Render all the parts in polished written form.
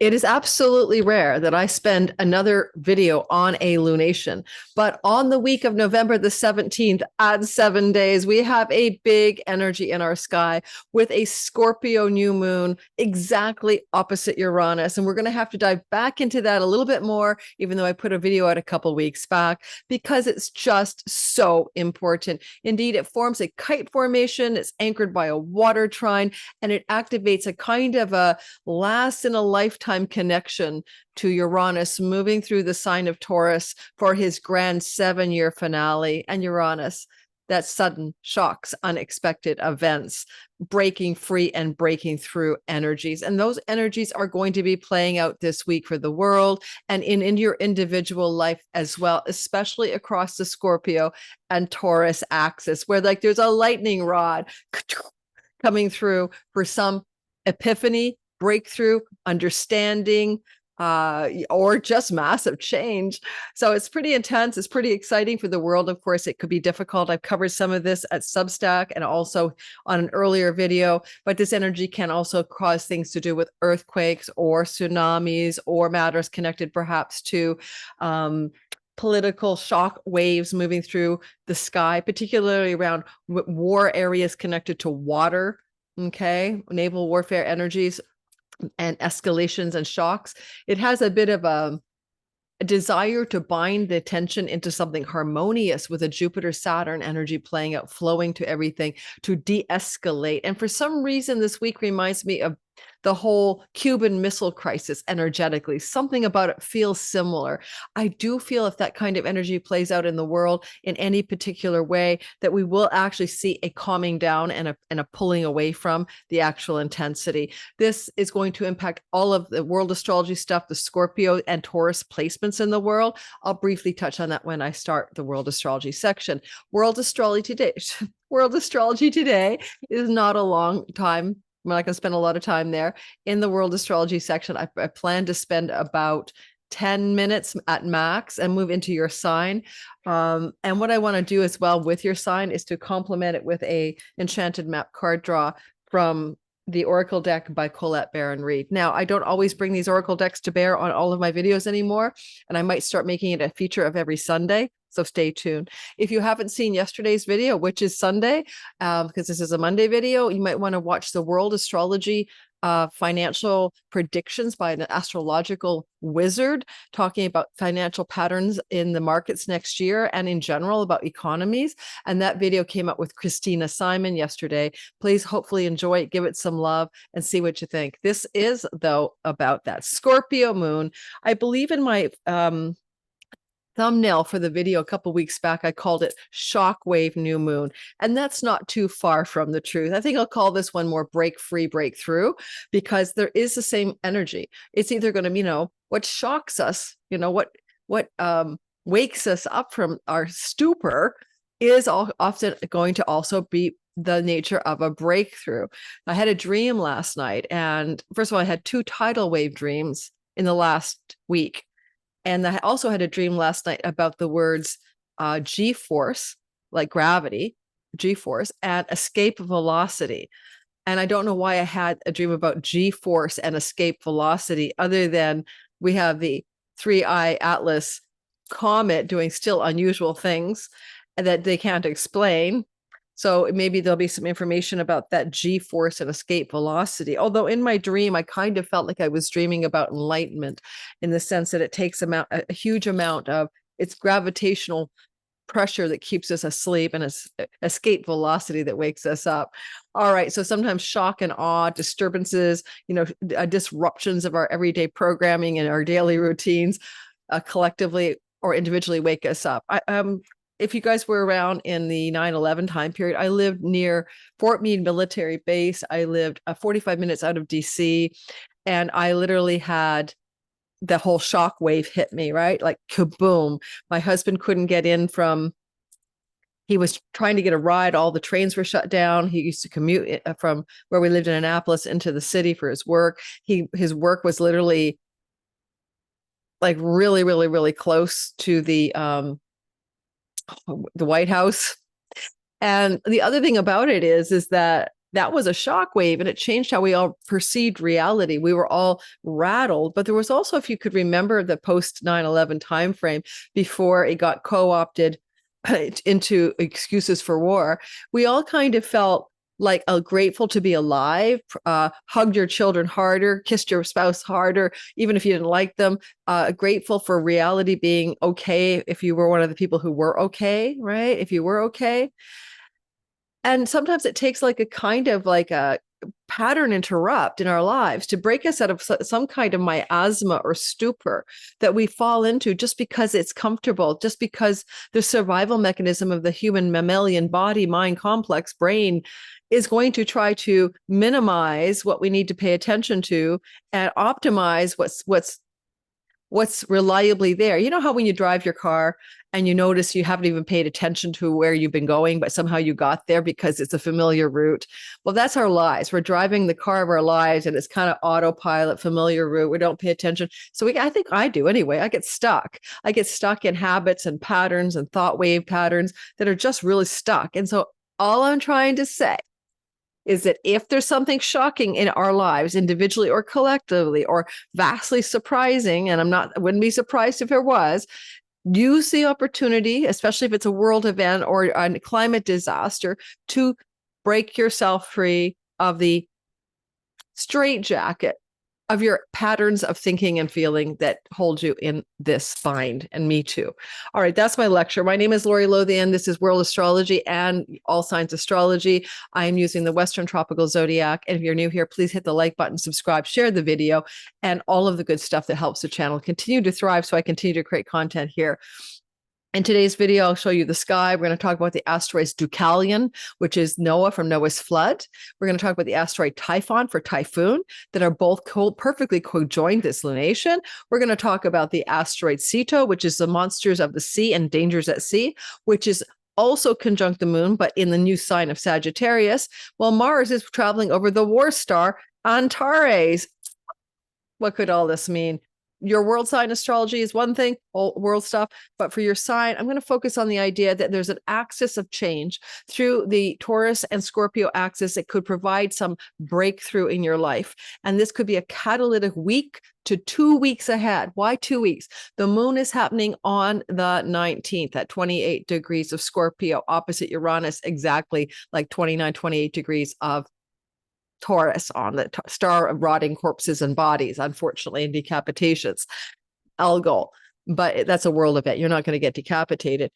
It is absolutely rare that I spend another video on a lunation, but on the week of November the 17th, at 7 days, we have a big energy in our sky with a Scorpio new moon exactly opposite Uranus. And we're going to have to dive back into that a little bit more, even though I put a video out a couple weeks back, because it's just so important. Indeed, it forms a kite formation. It's anchored by a water trine, and it activates a kind of a last in a lifetime connection to Uranus moving through the sign of Taurus for his grand 7-year finale. And Uranus, that sudden shocks, unexpected events, breaking free and breaking through energies. And those energies are going to be playing out this week for the world and in your individual life as well, especially across the Scorpio and Taurus axis, where like there's a lightning rod coming through for some epiphany, breakthrough, understanding, or just massive change. So it's pretty intense. It's pretty exciting for the world. Of course, it could be difficult. I've covered some of this at Substack and also on an earlier video, but this energy can also cause things to do with earthquakes or tsunamis or matters connected perhaps to political shock waves moving through the sky, particularly around war areas connected to water, okay, naval warfare energies, and escalations and shocks. It has a bit of a desire to bind the attention into something harmonious with a Jupiter-Saturn energy playing out, flowing to everything, to de-escalate. And for some reason, this week reminds me of the whole Cuban Missile Crisis energetically. Something about it feels similar. I do feel if that kind of energy plays out in the world in any particular way, that we will actually see a calming down and a pulling away from the actual intensity. This is going to impact all of the world astrology stuff, the Scorpio and Taurus placements in the world. I'll briefly touch on that when I start the world astrology section. World astrology today. World astrology today is not a long time. I'm not going to spend a lot of time there. In the world astrology section, I plan to spend about 10 minutes at max and move into your sign. And what I want to do as well with your sign is to complement it with a enchanted map card draw from the Oracle deck by Colette Baron-Reid. Now, I don't always bring these Oracle decks to bear on all of my videos anymore, and I might start making it a feature of every Sunday. So stay tuned. If you haven't seen yesterday's video, which is Sunday, because this is a Monday video, you might want to watch the World Astrology financial predictions by an astrological wizard talking about financial patterns in the markets next year and in general about economies. And that video came out with Christina Simon yesterday. Please hopefully enjoy it, give it some love, and see what you think. This is, though, about that Scorpio moon. I believe in my thumbnail for the video a couple weeks back, I called it Shockwave New Moon. And that's not too far from the truth. I think I'll call this one more Break Free, Breakthrough, because there is the same energy. It's either going to, what shocks us, what wakes us up from our stupor is often going to also be the nature of a breakthrough. I had a dream last night. And first of all, I had 2 tidal wave dreams in the last week. And I also had a dream last night about the words G-force, like gravity, G-force, and escape velocity. And I don't know why I had a dream about G-force and escape velocity, other than we have the 3I Atlas comet doing still unusual things that they can't explain. So maybe there'll be some information about that G-force and escape velocity. Although in my dream, I kind of felt like I was dreaming about enlightenment in the sense that it takes a huge amount of its gravitational pressure that keeps us asleep and escape velocity that wakes us up. All right. So sometimes shock and awe, disturbances, disruptions of our everyday programming and our daily routines collectively or individually wake us up. If you guys were around in the 9/11 time period, I lived near Fort Meade military base. I lived 45 minutes out of DC, and I literally had the whole shock wave hit me, right? Like kaboom. My husband couldn't get in he was trying to get a ride. All the trains were shut down. He used to commute from where we lived in Annapolis into the city for his work. His work was literally like really, really, really close to the White House. And the other thing about it is that that was a shockwave, and it changed how we all perceived reality. We were all rattled, but there was also, if you could remember the post 9/11 timeframe before it got co-opted into excuses for war, we all kind of felt like grateful to be alive, hugged your children harder, kissed your spouse harder, even if you didn't like them, grateful for reality being okay if you were one of the people who were okay, right? If you were okay. And sometimes it takes like a kind of like a pattern interrupt in our lives to break us out of some kind of miasma or stupor that we fall into just because it's comfortable, just because the survival mechanism of the human mammalian body, mind complex, brain is going to try to minimize what we need to pay attention to and optimize what's reliably there. You know how when you drive your car and you notice you haven't even paid attention to where you've been going, but somehow you got there because it's a familiar route? Well, that's our lives. We're driving the car of our lives and it's kind of autopilot, familiar route. We don't pay attention. So I think I do anyway. I get stuck. I get stuck in habits and patterns and thought wave patterns that are just really stuck. And so all I'm trying to say is that if there's something shocking in our lives, individually or collectively, or vastly surprising, and I wouldn't be surprised if there was, use the opportunity, especially if it's a world event or a climate disaster, to break yourself free of the straitjacket of your patterns of thinking and feeling that hold you in this bind, and me too. All right, that's my lecture. My name is Lori Lothian. This is World Astrology and All Signs Astrology. I am using the Western Tropical Zodiac. And if you're new here, please hit the like button, subscribe, share the video, and all of the good stuff that helps the channel continue to thrive so I continue to create content here. In today's video, I'll show you the sky. We're going to talk about the asteroids Deucalion, which is Noah from Noah's flood. We're going to talk about the asteroid Typhon for typhoon that are both perfectly co-joined this lunation. We're going to talk about the asteroid Ceto, which is the monsters of the sea and dangers at sea, which is also conjunct the moon, but in the new sign of Sagittarius, while Mars is traveling over the war star Antares. What could all this mean? Your world sign astrology is one thing, all world stuff, but for your sign, I'm going to focus on the idea that there's an axis of change through the Taurus and Scorpio axis. It could provide some breakthrough in your life. And this could be a catalytic week to 2 weeks ahead. Why 2 weeks? The moon is happening on the 19th at 28 degrees of Scorpio, opposite Uranus, exactly like 29, 28 degrees of Taurus on the star of rotting corpses and bodies, unfortunately, and decapitations, Algol. But that's a world event. You're not going to get decapitated.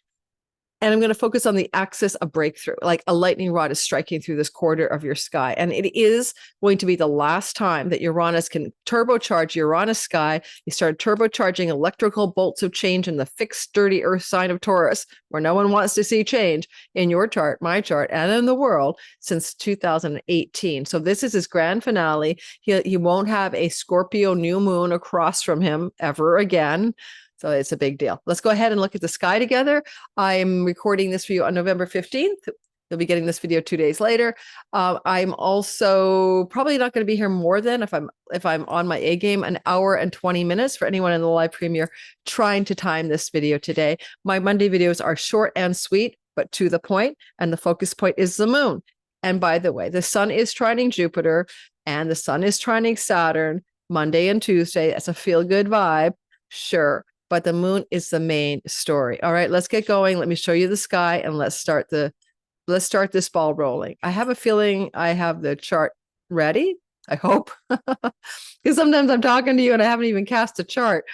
And I'm going to focus on the axis of breakthrough, like a lightning rod is striking through this quarter of your sky. And it is going to be the last time that Uranus can turbocharge Uranus sky. You start turbocharging electrical bolts of change in the fixed, sturdy earth sign of Taurus, where no one wants to see change in your chart, my chart, and in the world since 2018. So this is his grand finale. He won't have a Scorpio new moon across from him ever again. So it's a big deal. Let's go ahead and look at the sky together. I'm recording this for you on November 15th. You'll be getting this video 2 days later. I'm also probably not going to be here more than, if I'm on my A game, an hour and 20 minutes for anyone in the live premiere trying to time this video today. My Monday videos are short and sweet, but to the point, and the focus point is the moon. And by the way, the sun is trining Jupiter and the sun is trining Saturn Monday and Tuesday. That's a feel-good vibe, sure. But the moon is the main story. All right, let's get going. Let me show you the sky and let's start this ball rolling. I have a feeling I have the chart ready. I hope. Because sometimes I'm talking to you and I haven't even cast a chart.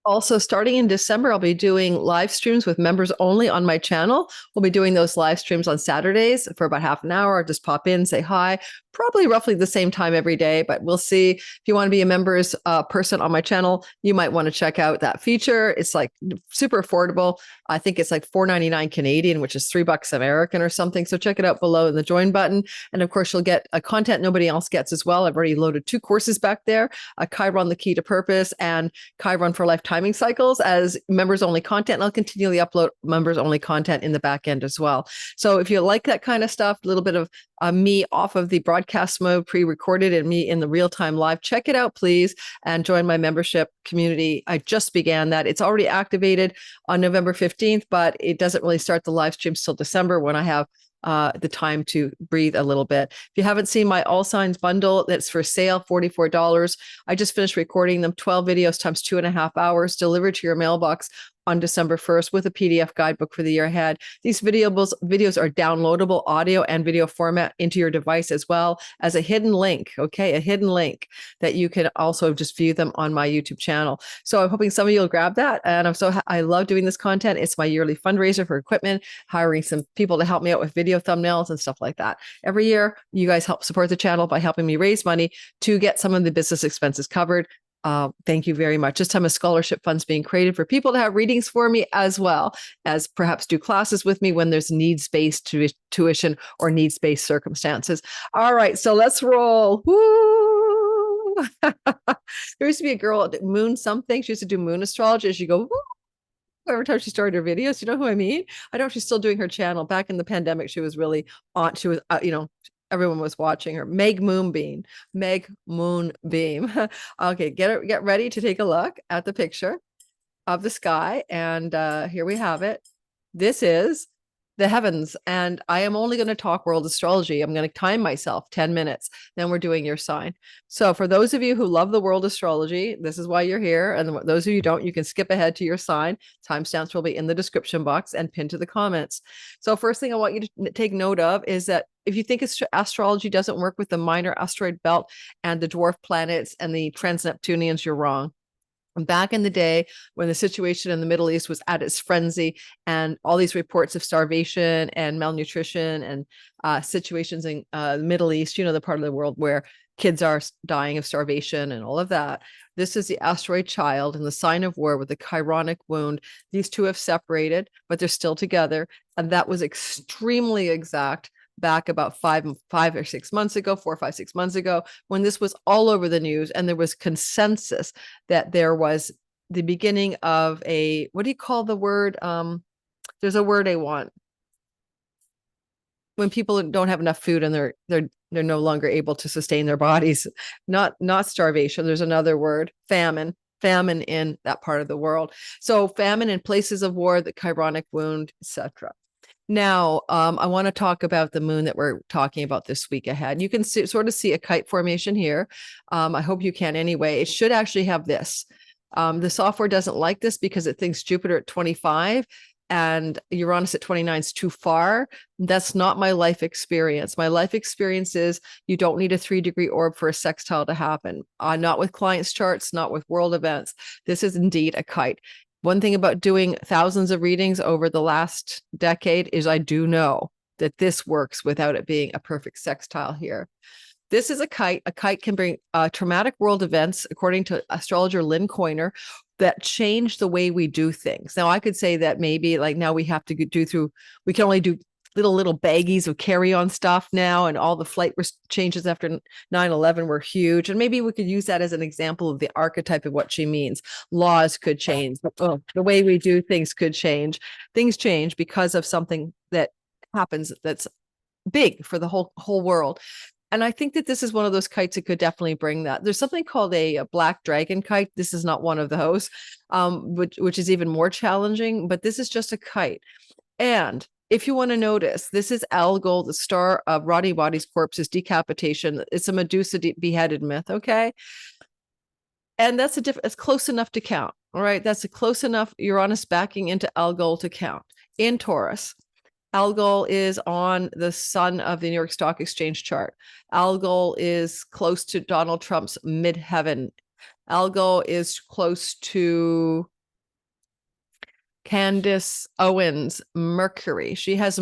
Also, starting in December, I'll be doing live streams with members only on my channel. We'll be doing those live streams on Saturdays for about half an hour. Just pop in, say hi, probably roughly the same time every day, but we'll see. If you want to be a members person on my channel, you might want to check out that feature. It's like super affordable. I think it's like $4.99 Canadian, which is $3 American or something. So check it out below in the join button. And of course, you'll get a content nobody else gets as well. I've already loaded 2 courses back there, Chiron, the Key to Purpose, and Chiron for Life Timing Cycles as members only content. And I'll continually upload members only content in the back end as well. So if you like that kind of stuff, a little bit of me off of the broadcast mode, pre-recorded, and me in the real-time live, check it out, please, and join my membership community. I just began that. It's already activated on November 15th, but it doesn't really start the live streams till December when I have the time to breathe a little bit. If you haven't seen my All Signs bundle, that's for sale, $44. I just finished recording them, 12 videos times 2.5 hours, delivered to your mailbox on December 1st with a PDF guidebook for the year ahead. These videos are downloadable audio and video format into your device, as well as a hidden link, okay? A hidden link that you can also just view them on my YouTube channel. So I'm hoping some of you will grab that. And I love doing this content. It's my yearly fundraiser for equipment, hiring some people to help me out with video thumbnails and stuff like that. Every year, you guys help support the channel by helping me raise money to get some of the business expenses covered. Thank you very much. This time a scholarship fund's being created for people to have readings for me, as well as perhaps do classes with me when there's needs-based tuition or needs-based circumstances. All right, so let's roll. Woo! There used to be a girl at Moon something. She used to do moon astrology. She'd go, woo! Every time she started her videos. You know who I mean? I don't know if she's still doing her channel. Back in the pandemic, she was really on. She was, everyone was watching her. Meg Moonbeam. Okay, get ready to take a look at the picture of the sky. And here we have it. This is the heavens. And I am only going to talk world astrology. I'm going to time myself 10 minutes. Then we're doing your sign. So for those of you who love the world astrology, this is why you're here. And those of you who don't, you can skip ahead to your sign. Timestamps will be in the description box and pinned to the comments. So first thing I want you to take note of is that if you think astrology doesn't work with the minor asteroid belt and the dwarf planets and the trans-Neptunians, you're wrong. Back in the day, when the situation in the Middle East was at its frenzy, and all these reports of starvation and malnutrition and situations in the Middle East, the part of the world where kids are dying of starvation and all of that. This is the Asteroid Child and the sign of war with the chironic wound. These two have separated, but they're still together. And that was extremely exact back about 4 or 6 months ago, when this was all over the news, and there was consensus that there was the beginning of a, what do you call the word? There's a word I want. When people don't have enough food and they're no longer able to sustain their bodies, not starvation. There's another word, famine in that part of the world. So famine in places of war, the chironic wound, etc. Now, I want to talk about the moon that we're talking about this week ahead. You can sort of see a kite formation here. I hope you can anyway. It should actually have this. The software doesn't like this because it thinks Jupiter at 25 and Uranus at 29 is too far. That's not my life experience. My life experience is you don't need a 3-degree orb for a sextile to happen. Not with clients' charts, not with world events. This is indeed a kite. One thing about doing thousands of readings over the last decade is I do know that this works without it being a perfect sextile here. This is a kite. A kite can bring traumatic world events, according to astrologer Lynn Coiner, that change the way we do things. Now, I could say that maybe like now we have to we can only do little baggies of carry-on stuff now, and all the flight changes after 9/11 were huge. And maybe we could use that as an example of the archetype of what she means. Laws could change. The way we do things could change. Things change because of something that happens that's big for the whole world. And I think that this is one of those kites that could definitely bring that. There's something called a black dragon kite. This is not one of those, which is even more challenging, but this is just a kite. And if you want to notice, this is Algol, the star of Roddy Waddy's corpse's decapitation. It's a Medusa beheaded myth, okay? And that's it's close enough to count, all right? That's a close enough Uranus backing into Algol to count. In Taurus, Algol is on the sun of the New York Stock Exchange chart. Algol is close to Donald Trump's midheaven. Algol is close to Candace Owens, Mercury. She has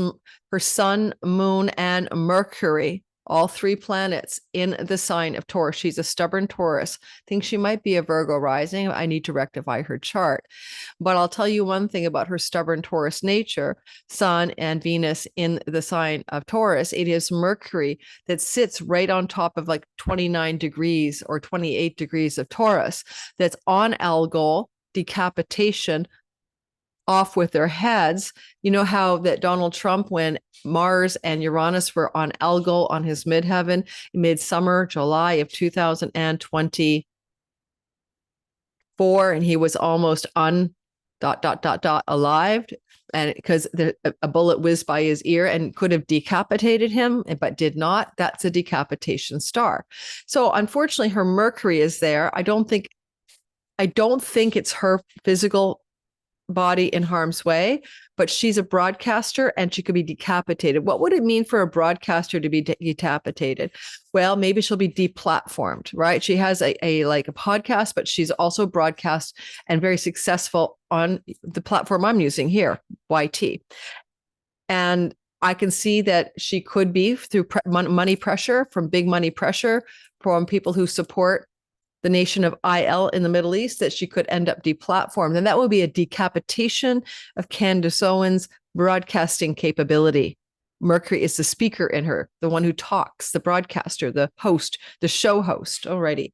her sun, moon, and Mercury, all 3 planets in the sign of Taurus. She's a stubborn Taurus. Thinks she might be a Virgo rising. I need to rectify her chart. But I'll tell you one thing about her stubborn Taurus nature, Sun and Venus in the sign of Taurus. It is Mercury that sits right on top of like 29 degrees or 28 degrees of Taurus. That's on Algol, decapitation, off with their heads. You know how that Donald Trump, when Mars and Uranus were on Algol on his midheaven, midsummer, July of 2024, and he was almost alive. And because a bullet whizzed by his ear and could have decapitated him, but did not, that's a decapitation star. So unfortunately, her Mercury is there. I don't think it's her physical body in harm's way, but she's a broadcaster and she could be decapitated. What would it mean for a broadcaster to be decapitated? Well, maybe she'll be deplatformed, right? She has a podcast, but she's also broadcast and very successful on the platform I'm using here, YT. And I can see that she could be through money pressure, from big money pressure from people who support the nation of IL in the Middle East, that she could end up deplatformed. And that would be a decapitation of Candace Owens' broadcasting capability. Mercury is the speaker in her, the one who talks, the broadcaster, the host, the show host. Alrighty.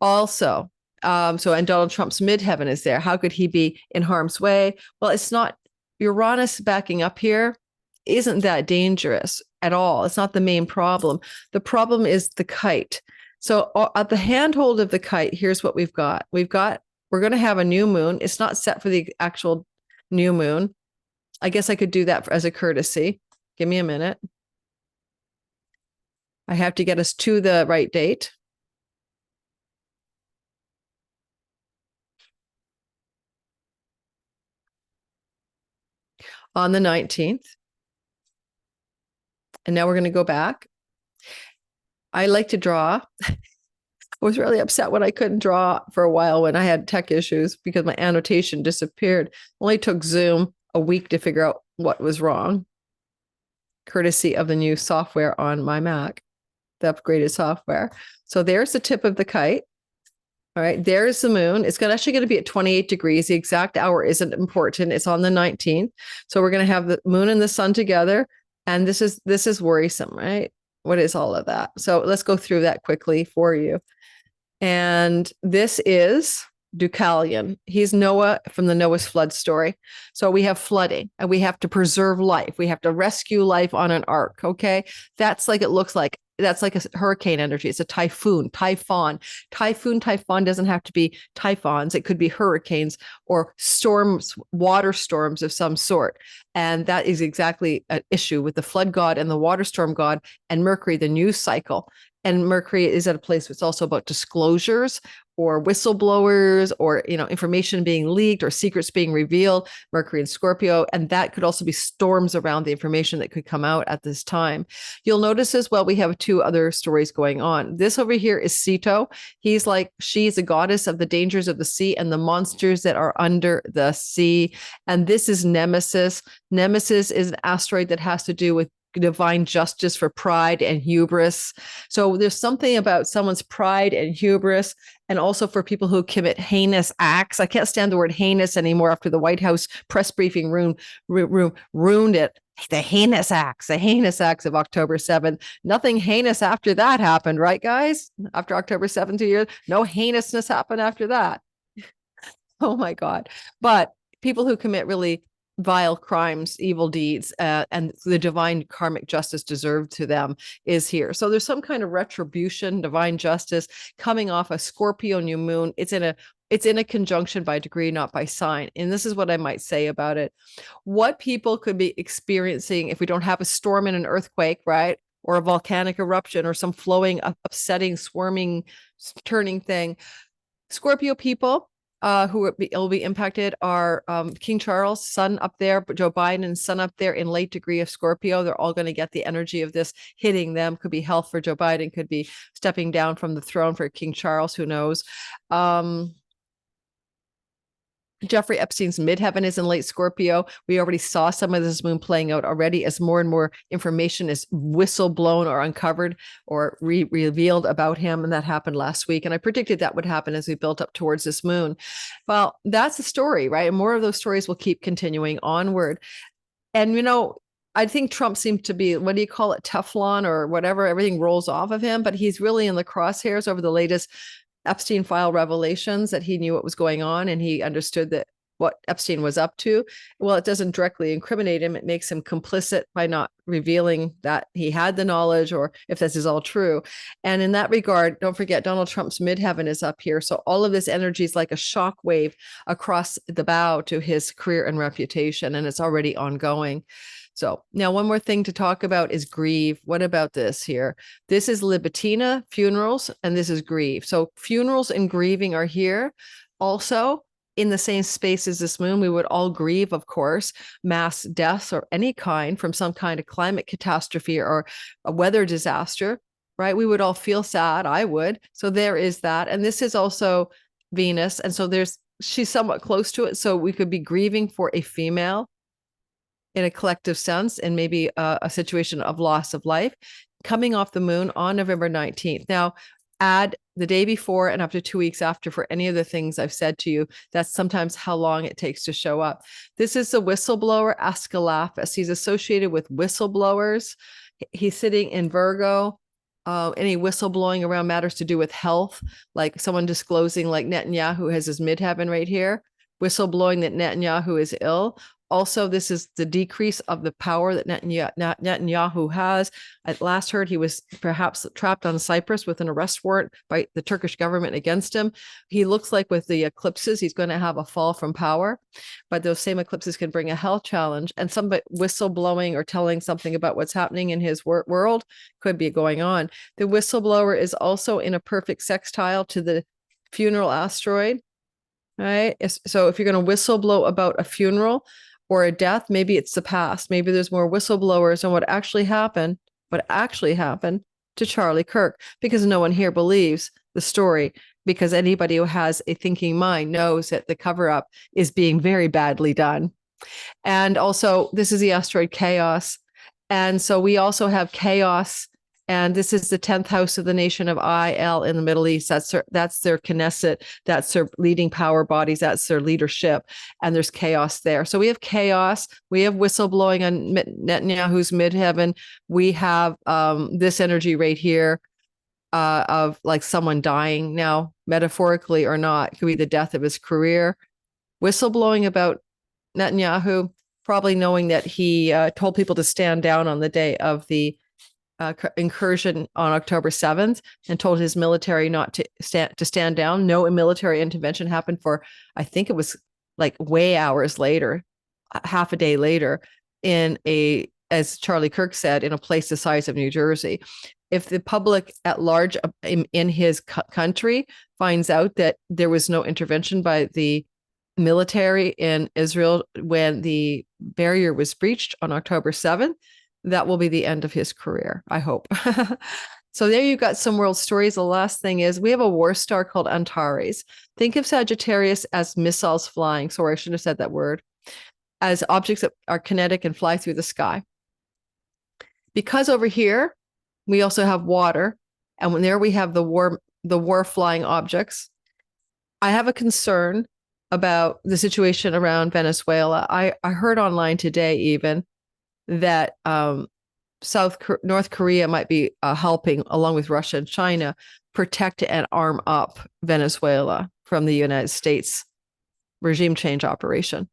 Also, and Donald Trump's midheaven is there. How could he be in harm's way? Well, it's not. Uranus backing up here isn't that dangerous at all. It's not the main problem. The problem is the kite. So at the handhold of the kite, here's what we've got. We're going to have a new moon. It's not set for the actual new moon. I guess I could do that as a courtesy. Give me a minute. I have to get us to the right date. On the 19th. And now we're going to go back. I like to draw. I was really upset when I couldn't draw for a while when I had tech issues because my annotation disappeared. Only took Zoom a week to figure out what was wrong, courtesy of the new software on my Mac, the upgraded software. So there's the tip of the kite. All right, there's the moon. It's actually going to be at 28 degrees. The exact hour isn't important. It's on the 19th. So we're going to have the moon and the sun together. And this is worrisome, right? What is all of that? So let's go through that quickly for you. And this is Deucalion. He's Noah from the Noah's flood story. So we have flooding and we have to preserve life. We have to rescue life on an ark. Okay. That's like, it looks like, that's like a hurricane energy. It's a typhoon. Typhon doesn't have to be typhons. It could be hurricanes or storms, water storms of some sort. And that is exactly an issue with the flood god and the water storm god and Mercury, the news cycle. And Mercury is at a place where it's also about disclosures or whistleblowers or, information being leaked or secrets being revealed, Mercury and Scorpio. And that could also be storms around the information that could come out at this time. You'll notice as well, we have two other stories going on. This over here is Ceto. She's a goddess of the dangers of the sea and the monsters that are under the sea. And this is Nemesis. Nemesis is an asteroid that has to do with divine justice for pride and hubris. So there's something about someone's pride and hubris, and also for people who commit heinous acts. I can't stand the word heinous anymore after the White House press briefing room ruined it. The heinous acts of October 7th. Nothing heinous after that happened, right, guys? After October 7th, 2 years, no heinousness happened after that. Oh my God. But people who commit really vile crimes, evil deeds, and the divine karmic justice deserved to them is here. So there's some kind of retribution, divine justice coming off a Scorpio new moon. It's in a conjunction by degree, not by sign. And this is what I might say about it. What people could be experiencing if we don't have a storm and an earthquake, right? Or a volcanic eruption or some flowing, upsetting, swarming, turning thing. Scorpio people, who will be impacted are King Charles' son up there, Joe Biden's son up there in late degree of Scorpio. They're all going to get the energy of this hitting them. Could be health for Joe Biden, could be stepping down from the throne for King Charles, who knows. Jeffrey Epstein's midheaven is in late Scorpio. We already saw some of this moon playing out already as more and more information is whistle-blown or uncovered or revealed about him. And that happened last week. And I predicted that would happen as we built up towards this moon. Well, that's the story, right? And more of those stories will keep continuing onward. And, I think Trump seemed to be, what do you call it? Teflon or whatever. Everything rolls off of him, but he's really in the crosshairs over the latest Epstein file revelations, that he knew what was going on and he understood that what Epstein was up to. Well, it doesn't directly incriminate him. It makes him complicit by not revealing that he had the knowledge, or if this is all true. And in that regard, don't forget, Donald Trump's midheaven is up here. So all of this energy is like a shock wave across the bow to his career and reputation, and it's already ongoing. So now one more thing to talk about is Grieve. What about this here? This is Libitina, funerals, and this is Grieve. So funerals and grieving are here. Also, in the same space as this moon, we would all grieve, of course, mass deaths or any kind from some kind of climate catastrophe or a weather disaster, right? We would all feel sad. I would. So there is that. And this is also Venus. And so she's somewhat close to it. So we could be grieving for a female in a collective sense, and maybe a situation of loss of life coming off the moon on November 19th. Now, add the day before and up to 2 weeks after for any of the things I've said to you. That's sometimes how long it takes to show up. This is the whistleblower Askalaphus. He's associated with whistleblowers. He's sitting in Virgo. Any whistleblowing around matters to do with health, like someone disclosing, like Netanyahu has his midheaven right here, whistleblowing that Netanyahu is ill. Also, this is the decrease of the power that Netanyahu has. At last heard, he was perhaps trapped on Cyprus with an arrest warrant by the Turkish government against him. He looks like with the eclipses, he's going to have a fall from power, but those same eclipses can bring a health challenge. And some whistleblowing or telling something about what's happening in his world could be going on. The whistleblower is also in a perfect sextile to the funeral asteroid, right? So if you're going to whistleblow about a funeral or a death, maybe it's the past. Maybe there's more whistleblowers on what actually happened to Charlie Kirk, because no one here believes the story, because anybody who has a thinking mind knows that the cover up is being very badly done. And also, this is the asteroid Chaos. And so we also have chaos. And this is the 10th house of the nation of Il in the Middle East. That's their Knesset. That's their leading power bodies. That's their leadership. And there's chaos there. So we have chaos. We have whistleblowing on Netanyahu's midheaven. We have this energy right here of like someone dying now, metaphorically or not. It could be the death of his career. Whistleblowing about Netanyahu, probably knowing that he told people to stand down on the day of the incursion on October 7th, and told his military not to stand down. No military intervention happened for, I think it was like way hours later, half a day later, as Charlie Kirk said, in a place the size of New Jersey. If the public at large in his country finds out that there was no intervention by the military in Israel when the barrier was breached on October 7th, that will be the end of his career, I hope. So there you've got some world stories. The last thing is we have a war star called Antares. Think of Sagittarius as missiles flying. Sorry, I shouldn't have said that word. As objects that are kinetic and fly through the sky. Because over here, we also have water. And when there we have the war flying objects. I have a concern about the situation around Venezuela. I heard online today even that North Korea might be helping, along with Russia and China, protect and arm up Venezuela from the United States regime change operation.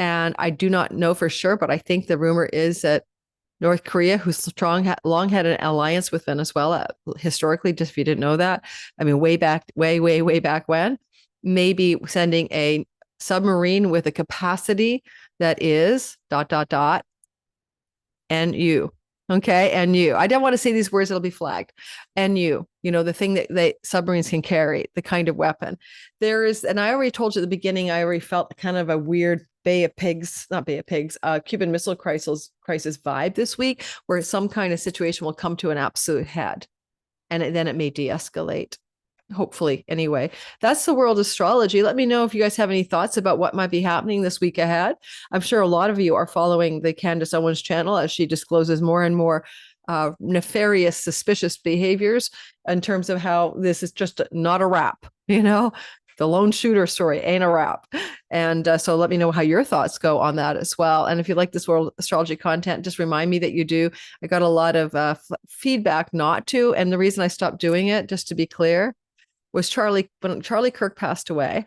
And I do not know for sure, but I think the rumor is that North Korea, who's long had an alliance with Venezuela historically, just if you didn't know that, I mean, way back when, maybe sending a submarine with a capacity that is ... NU. Okay. NU. I don't want to say these words, it'll be flagged. NU, the thing that submarines can carry, the kind of weapon. There is, and I already told you at the beginning, I already felt kind of a weird Cuban Missile Crisis vibe this week, where some kind of situation will come to an absolute head. And then it may de-escalate. Hopefully, anyway. That's the world astrology. Let me know if you guys have any thoughts about what might be happening this week ahead. I'm sure a lot of you are following the Candace Owens channel as she discloses more and more nefarious, suspicious behaviors in terms of how this is just not a wrap. The lone shooter story ain't a wrap. And so let me know how your thoughts go on that as well. And if you like this world astrology content, just remind me that you do. I got a lot of feedback not to. And the reason I stopped doing it, just to be clear, was when Charlie Kirk passed away,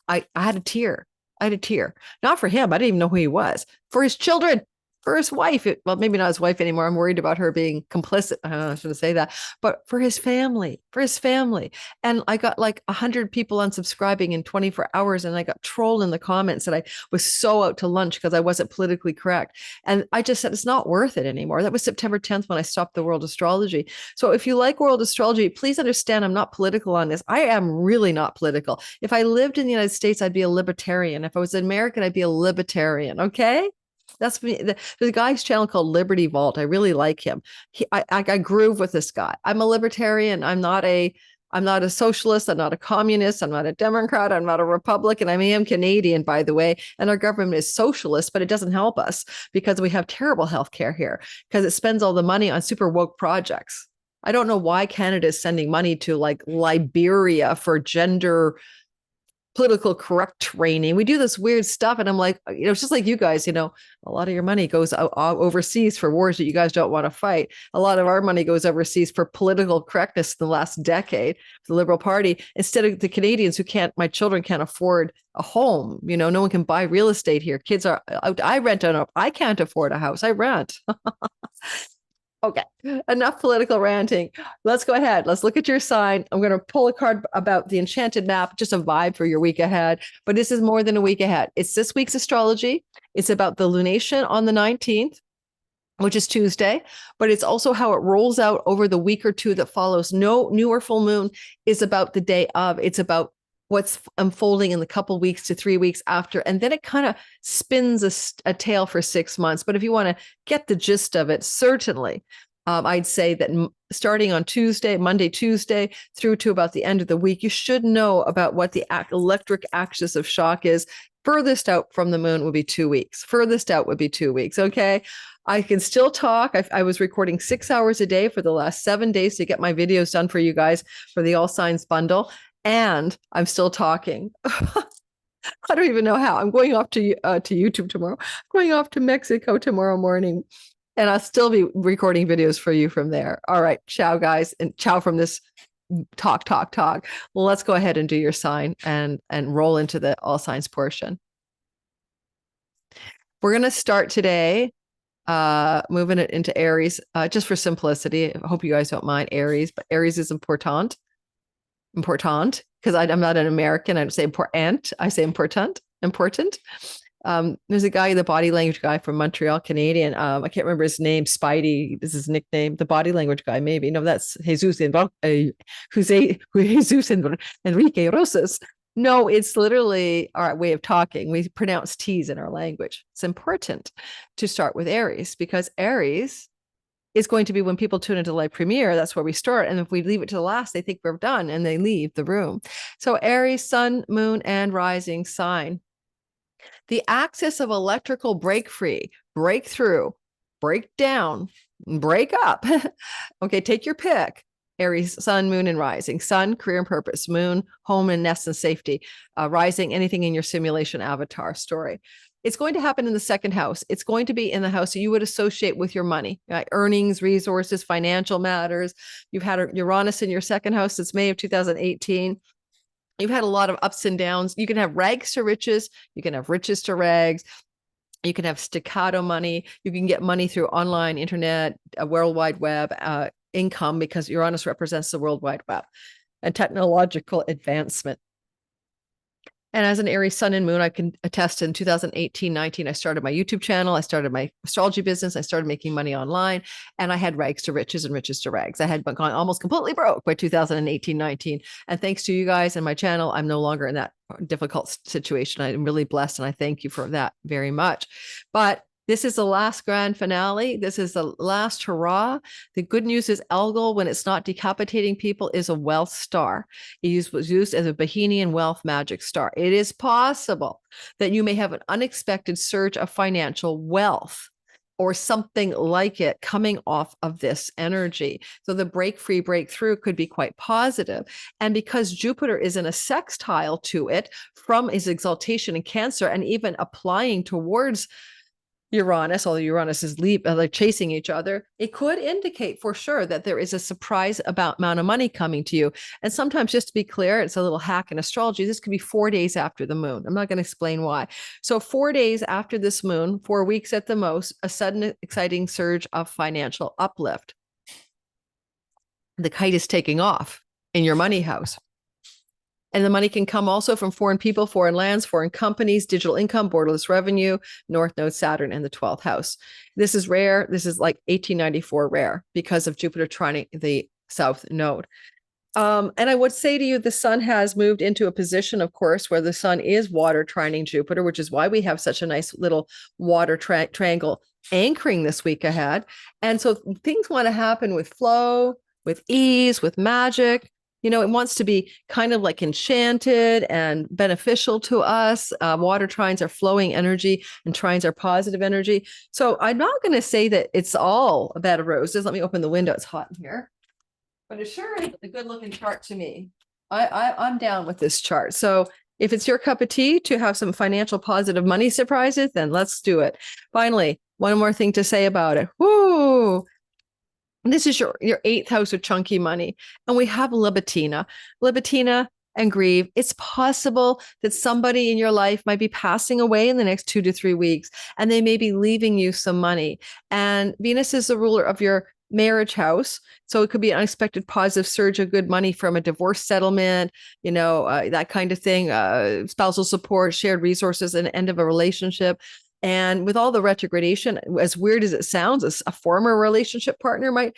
I had a tear. I had a tear, not for him. I didn't even know who he was, for his children, for his wife. Well, maybe not his wife anymore. I'm worried about her being complicit. I don't know, I shouldn't say that, but for his family, for his family. And I got like 100 people unsubscribing in 24 hours. And I got trolled in the comments that I was so out to lunch because I wasn't politically correct. And I just said, it's not worth it anymore. That was September 10th when I stopped the world astrology. So if you like world astrology, please understand I'm not political on this. I am really not political. If I lived in the United States, I'd be a libertarian. If I was an American, I'd be a libertarian. Okay. That's me. The guy's channel called Liberty Vault. I really like him. I groove with this guy. I'm a libertarian. I'm not a socialist. I'm not a communist. I'm not a Democrat. I'm not a Republican. I am Canadian, by the way. And our government is socialist, but it doesn't help us because we have terrible healthcare here because it spends all the money on super woke projects. I don't know why Canada is sending money to like Liberia for gender political correct training. We do this weird stuff. And I'm like, it's just like you guys, a lot of your money goes overseas for wars that you guys don't want to fight. A lot of our money goes overseas for political correctness in the last decade, the Liberal Party, instead of the Canadians my children can't afford a home. No one can buy real estate here. Kids I rent out. I can't afford a house. I rent. Okay, enough political ranting. Let's go ahead. Let's look at your sign. I'm going to pull a card about the enchanted map, just a vibe for your week ahead. But this is more than a week ahead. It's this week's astrology. It's about the lunation on the 19th, which is Tuesday, but it's also how it rolls out over the week or two that follows. No new or full moon is about the day of. It's about what's unfolding in the couple weeks to 3 weeks after. And then it kind of spins a tale for 6 months. But if you want to get the gist of it, certainly, I'd say that starting on Monday, Tuesday, through to about the end of the week, you should know about what the electric axis of shock is. Furthest out from the moon would be 2 weeks. Furthest out would be 2 weeks. Okay. I can still talk. I was recording 6 hours a day for the last 7 days to get my videos done for you guys for the All Signs bundle. And I'm still talking. I don't even know how. I'm going off to YouTube tomorrow. I'm going off to Mexico tomorrow morning. And I'll still be recording videos for you from there. All right. Ciao, guys. And ciao from this talk. Well, let's go ahead and do your sign and roll into the all signs portion. We're going to start today moving it into Aries, just for simplicity. I hope you guys don't mind Aries, but Aries is important because I'm not an American. I don't say important. I say important. There's a guy, the body language guy from Montreal, Canadian. I can't remember his name. Spidey is his nickname. The body language guy, maybe. No, that's Jesus Enrique Rosas. No, it's literally our way of talking. We pronounce T's in our language. It's important to start with Aries because Aries is going to be when people tune into live premiere. That's where we start. And if we leave it to the last, they think we're done and they leave the room. So Aries, sun, moon, and rising sign. The axis of electrical break free, break through, break down, break up. Okay, take your pick. Aries, sun, moon, and rising. Sun, career and purpose. Moon, home and nest and safety. Rising, anything in your simulation avatar story. It's going to happen in the second house. It's going to be in the house that you would associate with your money, right? Earnings, resources, financial matters. You've had Uranus in your second house since May of 2018. You've had a lot of ups and downs. You can have rags to riches. You can have riches to rags. You can have staccato money. You can get money through online, internet, a World Wide Web, income, because Uranus represents the World Wide Web and technological advancement. And as an Aries sun and moon, I can attest in 2018-19, I started my YouTube channel. I started my astrology business. I started making money online, and I had rags to riches and riches to rags. I had gone almost completely broke by 2018-19. And thanks to you guys and my channel, I'm no longer in that difficult situation. I'm really blessed, and I thank you for that very much. But this is the last grand finale. This is the last hurrah. The good news is Algol, when it's not decapitating people, is a wealth star. It was used as a Bohemian wealth magic star. It is possible that you may have an unexpected surge of financial wealth or something like it coming off of this energy. So the breakthrough could be quite positive. And because Jupiter is in a sextile to it from his exaltation in Cancer and even applying towards Uranus, although Uranus is like chasing each other, it could indicate for sure that there is a surprise amount of money coming to you. And sometimes, just to be clear, it's a little hack in astrology. This could be 4 days after the moon. I'm not going to explain why. So 4 days after this moon, 4 weeks at the most, a sudden exciting surge of financial uplift. The kite is taking off in your money house. And the money can come also from foreign people, foreign lands, foreign companies, digital income, borderless revenue, North Node, Saturn, and the 12th house. This is rare. This is like 1894 rare because of Jupiter trining the South Node. And I would say to you, the sun has moved into a position, of course, where the sun is water trining Jupiter, which is why we have such a nice little water triangle anchoring this week ahead. And so things want to happen with flow, with ease, with magic. You know, it wants to be kind of like enchanted and beneficial to us. Water trines are flowing energy and trines are positive energy. So I'm not going to say that it's all a bed of roses. Let me open the window. It's hot in here. But it sure is a good looking chart to me. I'm down with this chart. So if it's your cup of tea to have some financial positive money surprises, then let's do it. Finally, one more thing to say about it. Woo! This is your 8th house of chunky money. And we have Libitina and Grieve. It's possible that somebody in your life might be passing away in the next 2 to 3 weeks, and they may be leaving you some money. And Venus is the ruler of your marriage house. So it could be an unexpected positive surge of good money from a divorce settlement, that kind of thing, spousal support, shared resources, and end of a relationship. And with all the retrogradation, as weird as it sounds, a former relationship partner might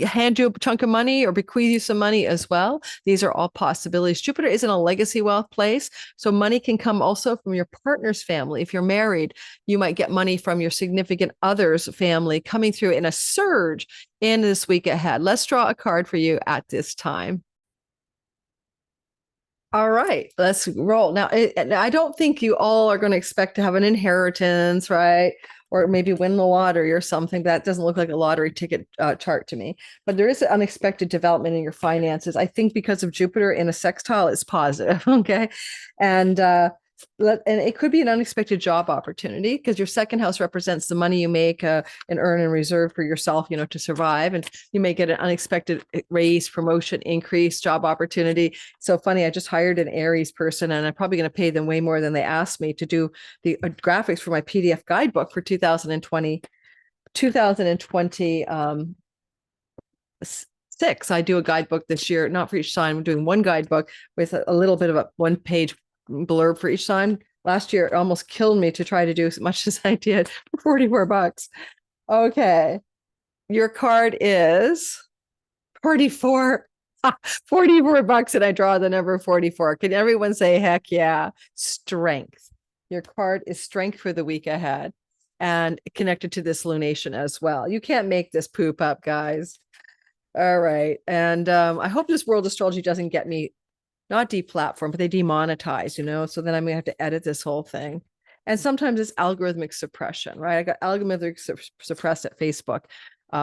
hand you a chunk of money or bequeath you some money as well. These are all possibilities. Jupiter is in a legacy wealth place. So money can come also from your partner's family. If you're married, you might get money from your significant other's family coming through in a surge in this week ahead. Let's draw a card for you at this time. All right, let's roll. Now, I don't think you all are going to expect to have an inheritance, right? Or maybe win the lottery or something. That doesn't look like a lottery ticket chart to me. But there is an unexpected development in your finances. I think because of Jupiter in a sextile, it's positive, okay? And it could be an unexpected job opportunity because your 2nd house represents the money you make and earn and reserve for yourself, to survive. And you may get an unexpected raise, promotion, increase, job opportunity. So funny, I just hired an Aries person and I'm probably going to pay them way more than they asked me to do the graphics for my PDF guidebook for 2026. I do a guidebook this year, not for each sign. I'm doing one guidebook with a little bit of a 1-page blurb for each sign. Last year, it almost killed me to try to do as much as I did for $44. Okay. Your card is 44. $44 and I draw the number 44. Can everyone say heck yeah? Strength. Your card is strength for the week ahead and connected to this lunation as well. You can't make this poop up, guys. All right. And I hope this world astrology doesn't get me not deplatform, but they demonetize, so then I'm going to have to edit this whole thing. And sometimes it's algorithmic suppression, right? I got algorithmic suppressed at Facebook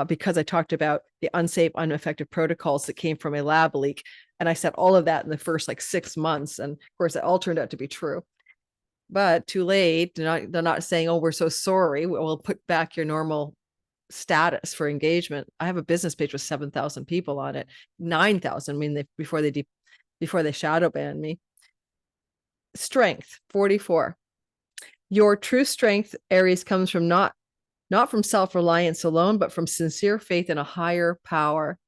because I talked about the unsafe, ineffective protocols that came from a lab leak. And I said all of that in the first 6 months. And of course, it all turned out to be true. But too late. They're not saying, oh, we're so sorry. We'll put back your normal status for engagement. I have a business page with 7,000 people on it, 9,000. I mean, before they shadow banned me. Strength, 44. Your true strength, Aries, comes from not from self-reliance alone, but from sincere faith in a higher power.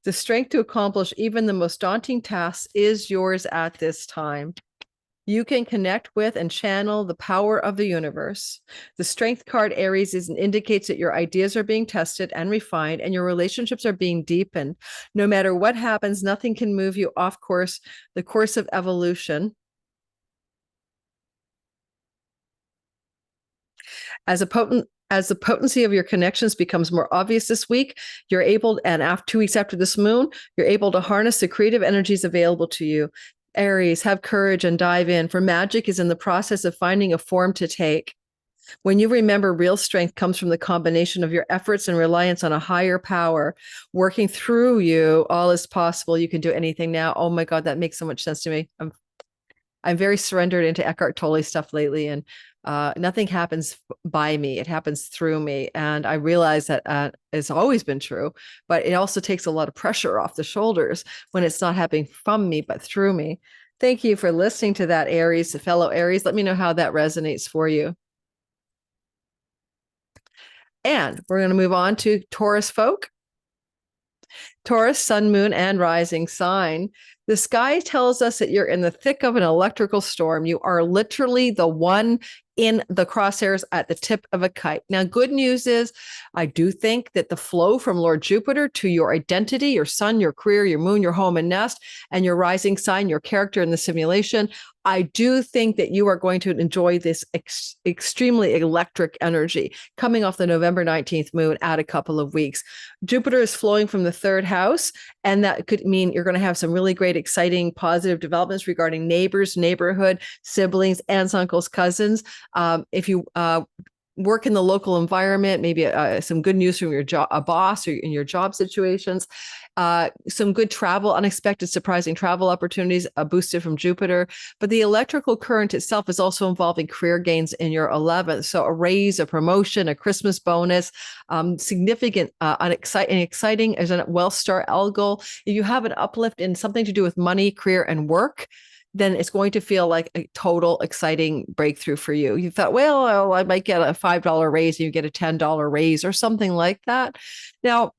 The strength to accomplish even the most daunting tasks is yours at this time. You can connect with and channel the power of the universe. The strength card, Aries, indicates that your ideas are being tested and refined and your relationships are being deepened. No matter what happens, nothing can move you off course, the course of evolution. As the potency of your connections becomes more obvious this week, you're able, and after 2 weeks after this moon, you're able to harness the creative energies available to you. Aries, have courage and dive in, for magic is in the process of finding a form to take. When you remember real strength comes from the combination of your efforts and reliance on a higher power working through you, all is possible. You can do anything now. Oh my God, that makes so much sense to me. I'm very surrendered into Eckhart Tolle stuff lately. And Nothing happens by me. It happens through me. And I realize that it's always been true, but it also takes a lot of pressure off the shoulders when it's not happening from me, but through me. Thank you for listening to that, Aries, fellow Aries. Let me know how that resonates for you. And we're going to move on to Taurus folk. Taurus, sun, moon, and rising sign. The sky tells us that you're in the thick of an electrical storm. You are literally the one in the crosshairs at the tip of a kite. Now, good news is I do think that the flow from Lord Jupiter to your identity, your sun, your career, your moon, your home and nest, and your rising sign, your character in the simulation, I do think that you are going to enjoy this extremely electric energy coming off the November 19th moon at a couple of weeks. Jupiter is flowing from the third house, and that could mean you're going to have some really great, exciting, positive developments regarding neighbors, neighborhood, siblings, aunts, uncles, cousins. If you work in the local environment, maybe some good news from your job, a boss, or in your job situations, some good travel, unexpected, surprising travel opportunities, boosted from Jupiter. But the electrical current itself is also involving career gains in your 11th. So a raise, a promotion, a Christmas bonus, significant, exciting as a wealth star Algol. If you have an uplift in something to do with money, career, and work, then it's going to feel like a total exciting breakthrough for you. You thought, well, I might get a $5 raise and you get a $10 raise or something like that. Now,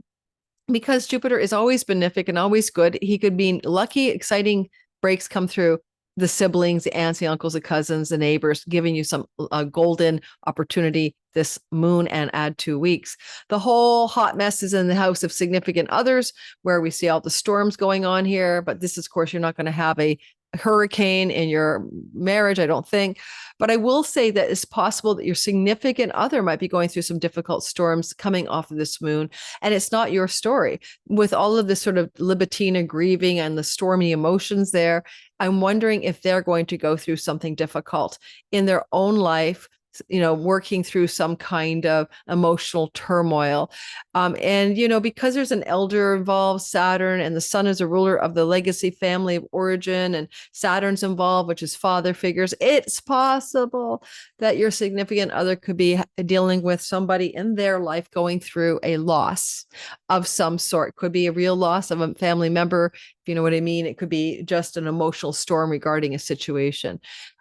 because Jupiter is always benefic and always good, he could mean lucky, exciting breaks come through the siblings, the aunts, the uncles, the cousins, the neighbors, giving you some golden opportunity this moon and add 2 weeks. The whole hot mess is in the house of significant others, where we see all the storms going on here. But this is, of course, you're not going to have a hurricane in your marriage, I don't think. But I will say that it's possible that your significant other might be going through some difficult storms coming off of this moon. And it's not your story. With all of this sort of Libitina grieving and the stormy emotions there, I'm wondering if they're going to go through something difficult in their own life, working through some kind of emotional turmoil. And, because there's an elder involved, Saturn, and the sun is a ruler of the legacy family of origin, and Saturn's involved, which is father figures, it's possible that your significant other could be dealing with somebody in their life going through a loss of some sort. Could be a real loss of a family member, if you know what I mean. It could be just an emotional storm regarding a situation.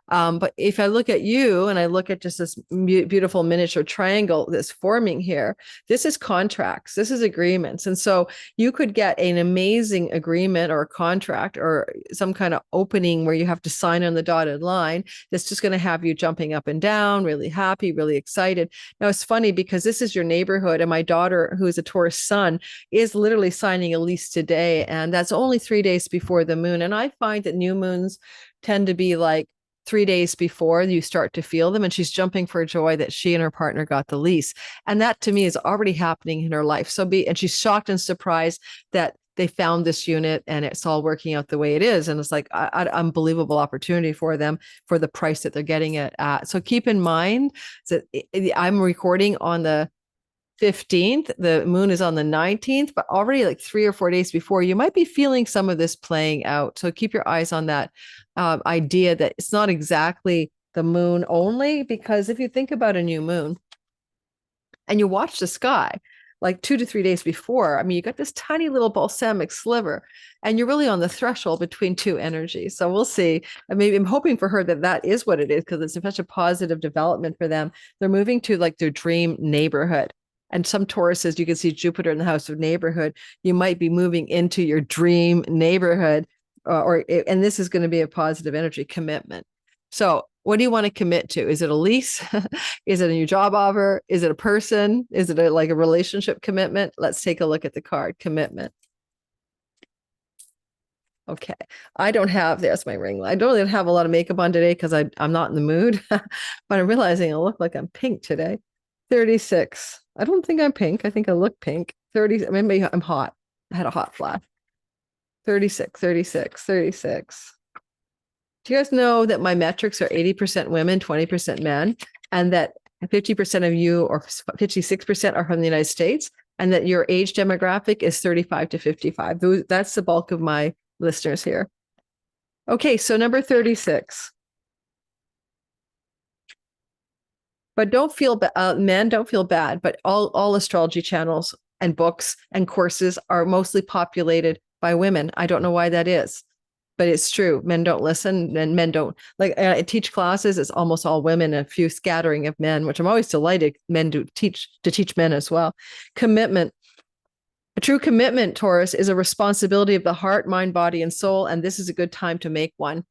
But if I look at you and I look at just this beautiful miniature triangle that's forming here, this is contracts, this is agreements. And so you could get an amazing agreement or a contract or some kind of opening where you have to sign on the dotted line that's just going to have you jumping up and down, really happy, really excited. Now, it's funny because this is your neighborhood, and my daughter, who is a Taurus sun, is literally signing a lease today. And that's only 3 days before the moon. And I find that new moons tend to be like 3 days before you start to feel them, and she's jumping for joy that she and her partner got the lease. And that to me is already happening in her life. And she's shocked and surprised that they found this unit and it's all working out the way it is. And it's like an unbelievable opportunity for them for the price that they're getting it at. So keep in mind that I'm recording on the 15th, the moon is on the 19th, but already like 3 or 4 days before, you might be feeling some of this playing out. So keep your eyes on that idea that it's not exactly the moon only, because if you think about a new moon and you watch the sky like 2 to 3 days before, I mean, you got this tiny little balsamic sliver and you're really on the threshold between two energies. So we'll see. Maybe I'm hoping for her that is what it is, because it's such a positive development for them. They're moving to like their dream neighborhood. And some Tauruses, you can see Jupiter in the house of neighborhood. You might be moving into your dream neighborhood, and this is going to be a positive energy commitment. So what do you want to commit to? Is it a lease? Is it a new job offer? Is it a person? Is it like a relationship commitment? Let's take a look at the card, commitment. Okay, there's my ring light. I don't really have a lot of makeup on today because I'm not in the mood, but I'm realizing I look like I'm pink today. 36. I don't think I'm pink. I think I look pink. 30. Maybe I'm hot. I had a hot flash. 36, 36, 36. Do you guys know that my metrics are 80% women, 20% men, and that 50% of you, or 56%, are from the United States, and that your age demographic is 35 to 55. That's the bulk of my listeners here. Okay, so number 36. But don't feel men, don't feel bad. But all astrology channels and books and courses are mostly populated by women. I don't know why that is, but it's true. Men don't listen, and men don't like. I teach classes; it's almost all women, and a few scattering of men, which I'm always delighted men do teach men as well. Commitment. A true commitment, Taurus, is a responsibility of the heart, mind, body, and soul, and this is a good time to make one.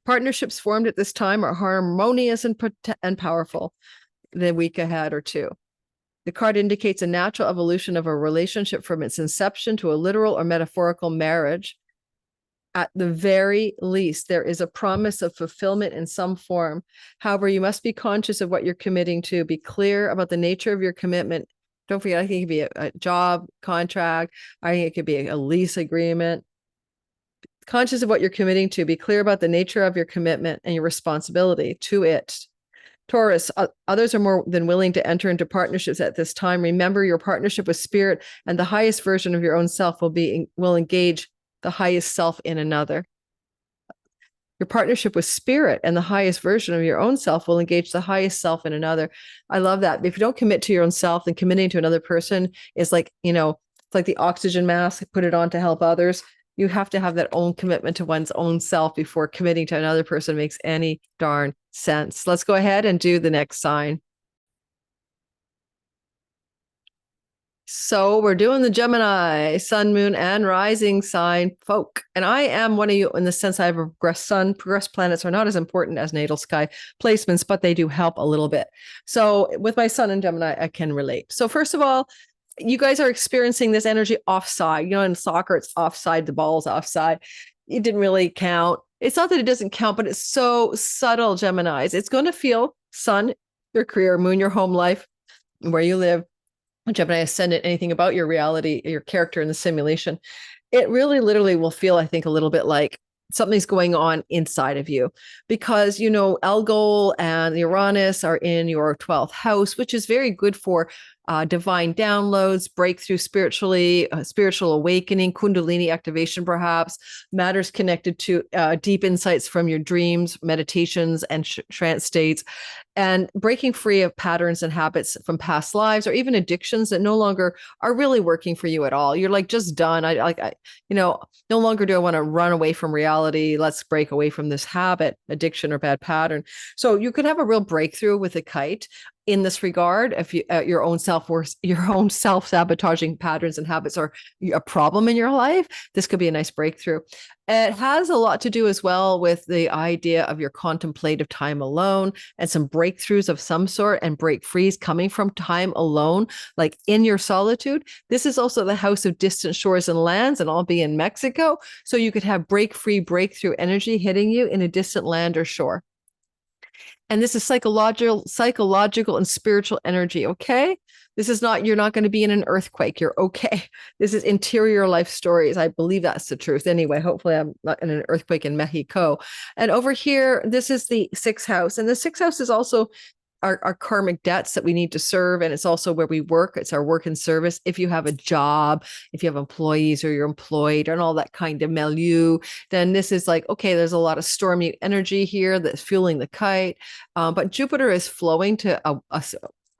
Partnerships formed at this time are harmonious and powerful. The week ahead or two. The card indicates a natural evolution of a relationship from its inception to a literal or metaphorical marriage. At the very least, there is a promise of fulfillment in some form. However, you must be conscious of what you're committing to. Be clear about the nature of your commitment. Don't forget, I think it could be a job contract. I think it could be a lease agreement. Conscious of what you're committing to. Be clear about the nature of your commitment and your responsibility to it. Taurus, others are more than willing to enter into partnerships at this time. Remember, your partnership with spirit and the highest version of your own self will engage the highest self in another. Your partnership with spirit and the highest version of your own self will engage the highest self in another. I love that. If you don't commit to your own self, then committing to another person is like, it's like the oxygen mask, put it on to help others. You have to have that own commitment to one's own self before committing to another person makes any darn sense. Let's go ahead and do the next sign. So we're doing the Gemini, sun, moon, and rising sign folk. And I am one of you in the sense I have a progressed sun. Progressed planets are not as important as natal sky placements, but they do help a little bit. So with my sun in Gemini, I can relate. So first of all, you guys are experiencing this energy offside. In soccer, it's offside, the ball's offside. It didn't really count. It's not that it doesn't count, but it's so subtle, Geminis. It's going to feel sun, your career, moon, your home life, where you live, Gemini ascendant, anything about your reality, your character in the simulation. It really literally will feel, I think, a little bit like something's going on inside of you because, Algol and Uranus are in your 12th house, which is very good for divine downloads, breakthrough spiritually, spiritual awakening, kundalini activation, perhaps matters connected to deep insights from your dreams, meditations, and trance states, and breaking free of patterns and habits from past lives or even addictions that no longer are really working for you at all. You're like just done. I no longer do I want to run away from reality. Let's break away from this habit, addiction, or bad pattern. So you could have a real breakthrough with a kite in this regard. If you your own self-sabotaging patterns and habits are a problem in your life, this could be a nice breakthrough. It has a lot to do as well with the idea of your contemplative time alone and some breakthroughs of some sort and break frees coming from time alone, like in your solitude. This is also the house of distant shores and lands, and I'll be in Mexico. So you could have breakthrough energy hitting you in a distant land or shore. And this is psychological and spiritual energy. Okay. This is not, you're not going to be in an earthquake. You're okay. This is interior life stories. I believe that's the truth. Anyway, hopefully I'm not in an earthquake in Mexico. And over here, this is the 6th house. And the 6th house is also our karmic debts that we need to serve. And it's also where we work. It's our work and service. If you have a job, if you have employees or you're employed and all that kind of milieu, then this is like, okay, there's a lot of stormy energy here that's fueling the kite. But Jupiter is flowing to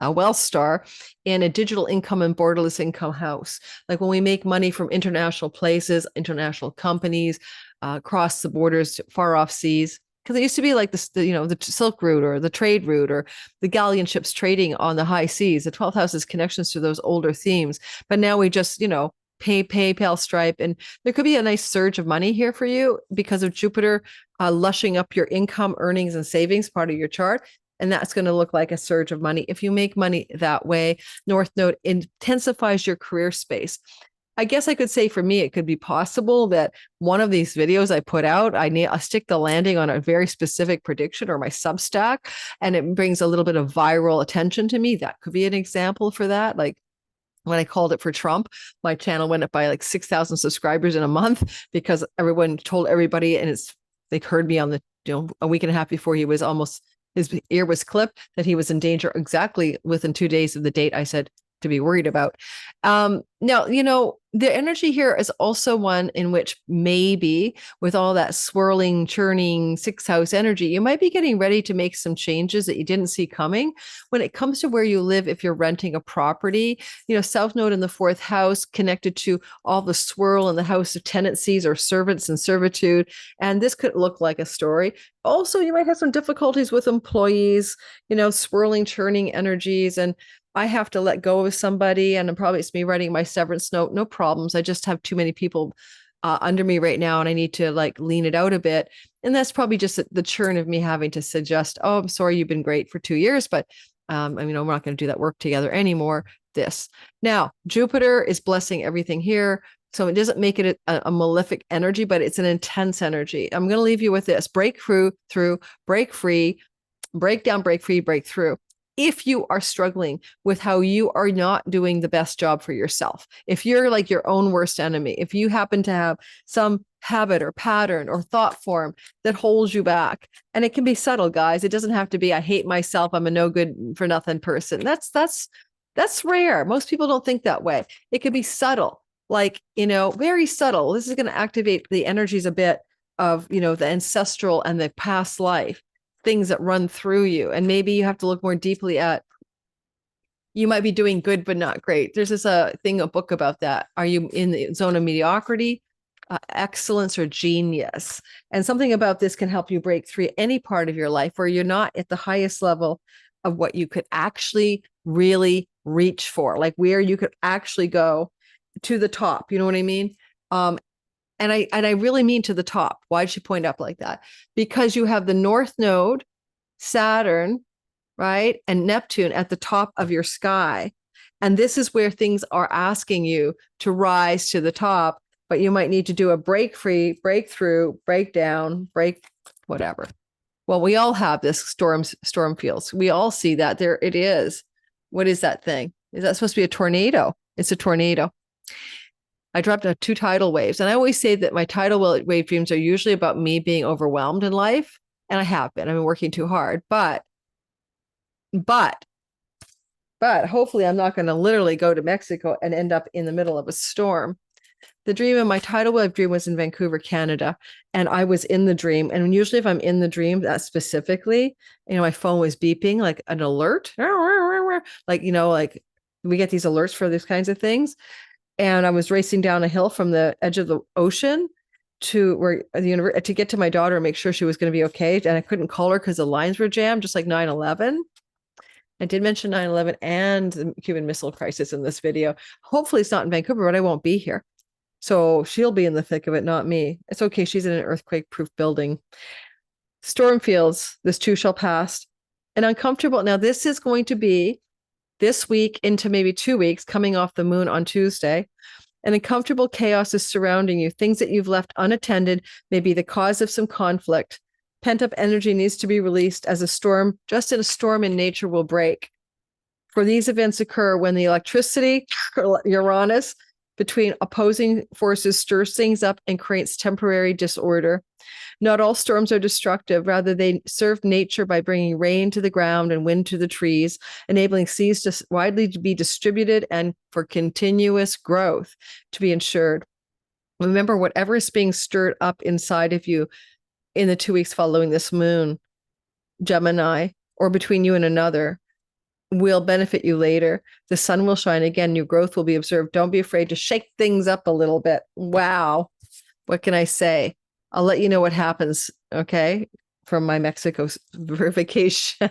a wealth star in a digital income and borderless income house. Like when we make money from international places, international companies, across the borders, far off seas. Because it used to be like this, the Silk Route or the trade route or the galleon ships trading on the high seas. The 12th house has connections to those older themes. But now we just, PayPal, Stripe. And there could be a nice surge of money here for you because of Jupiter lushing up your income, earnings, and savings part of your chart. And that's going to look like a surge of money. If you make money that way, North Node intensifies your career space. I guess I could say for me, it could be possible that one of these videos I put out, I stick the landing on a very specific prediction or my Substack, and it brings a little bit of viral attention to me. That could be an example for that. Like when I called it for Trump, my channel went up by like 6,000 subscribers in a month because everyone told everybody, and they heard me on the, a week and a half before he was his ear was clipped, that he was in danger exactly within 2 days of the date I said to be worried about. Now, the energy here is also one in which maybe with all that swirling, churning sixth house energy, you might be getting ready to make some changes that you didn't see coming. When it comes to where you live, if you're renting a property, South Node in the fourth house connected to all the swirl in the house of tenancies or servants and servitude. And this could look like a story. Also, you might have some difficulties with employees, swirling, churning energies. And I have to let go of somebody, and probably it's me writing my severance note. No problems. I just have too many people under me right now, and I need to lean it out a bit. And that's probably just the churn of me having to suggest, oh, I'm sorry, you've been great for 2 years, but we're not going to do that work together anymore. This now, Jupiter is blessing everything here. So it doesn't make it a malefic energy, but it's an intense energy. I'm going to leave you with this: break through, break free, break down, break free, break through. If you are struggling with how you are not doing the best job for yourself, if you're like your own worst enemy, if you happen to have some habit or pattern or thought form that holds you back, and it can be subtle, guys. It doesn't have to be, I hate myself, I'm a no good for nothing person. That's rare. Most people don't think that way. It could be subtle, very subtle. This is going to activate the energies a bit of, the ancestral and the past life, things that run through you. And maybe you have to look more deeply at, you might be doing good, but not great. There's a book about that. Are you in the zone of mediocrity, excellence, or genius? And something about this can help you break through any part of your life where you're not at the highest level of what you could actually really reach for, like where you could actually go to the top. You know what I mean? And I really mean to the top. Why'd she point up like that? Because you have the North Node, Saturn, right? And Neptune at the top of your sky. And this is where things are asking you to rise to the top, but you might need to do a break free, break through, break down, break whatever. Well, we all have this storm fields. We all see that. There it is. What is that thing? Is that supposed to be a tornado? It's a tornado. I dropped 2 tidal waves. And I always say that my tidal wave dreams are usually about me being overwhelmed in life. And I have been. I've been working too hard. But hopefully I'm not going to literally go to Mexico and end up in the middle of a storm. The dream in my tidal wave dream was in Vancouver, Canada. And I was in the dream. And usually if I'm in the dream, that specifically, my phone was beeping like an alert. Like we get these alerts for these kinds of things. And I was racing down a hill from the edge of the ocean to where to get to my daughter and make sure she was going to be okay. And I couldn't call her because the lines were jammed, just like 9/11. I did mention 9/11 and the Cuban Missile Crisis in this video. Hopefully it's not in Vancouver, but I won't be here. So she'll be in the thick of it, not me. It's okay. She's in an earthquake-proof building. Storm fields, this too shall pass. And uncomfortable. Now, this is going to be this week into maybe 2 weeks, coming off the moon on Tuesday. An uncomfortable chaos is surrounding you. Things that you've left unattended may be the cause of some conflict. Pent-up energy needs to be released as a storm, just in a storm in nature, will break. For these events occur when the electricity, Uranus, between opposing forces stirs things up and creates temporary disorder. Not all storms are destructive. Rather, they serve nature by bringing rain to the ground and wind to the trees, enabling seeds to widely be distributed and for continuous growth to be ensured. Remember, whatever is being stirred up inside of you in the 2 weeks following this moon, Gemini, or between you and another, will benefit you later. The sun will shine again. New growth will be observed. Don't be afraid to shake things up a little bit. Wow. What can I say? I'll let you know what happens, okay, from my Mexico vacation.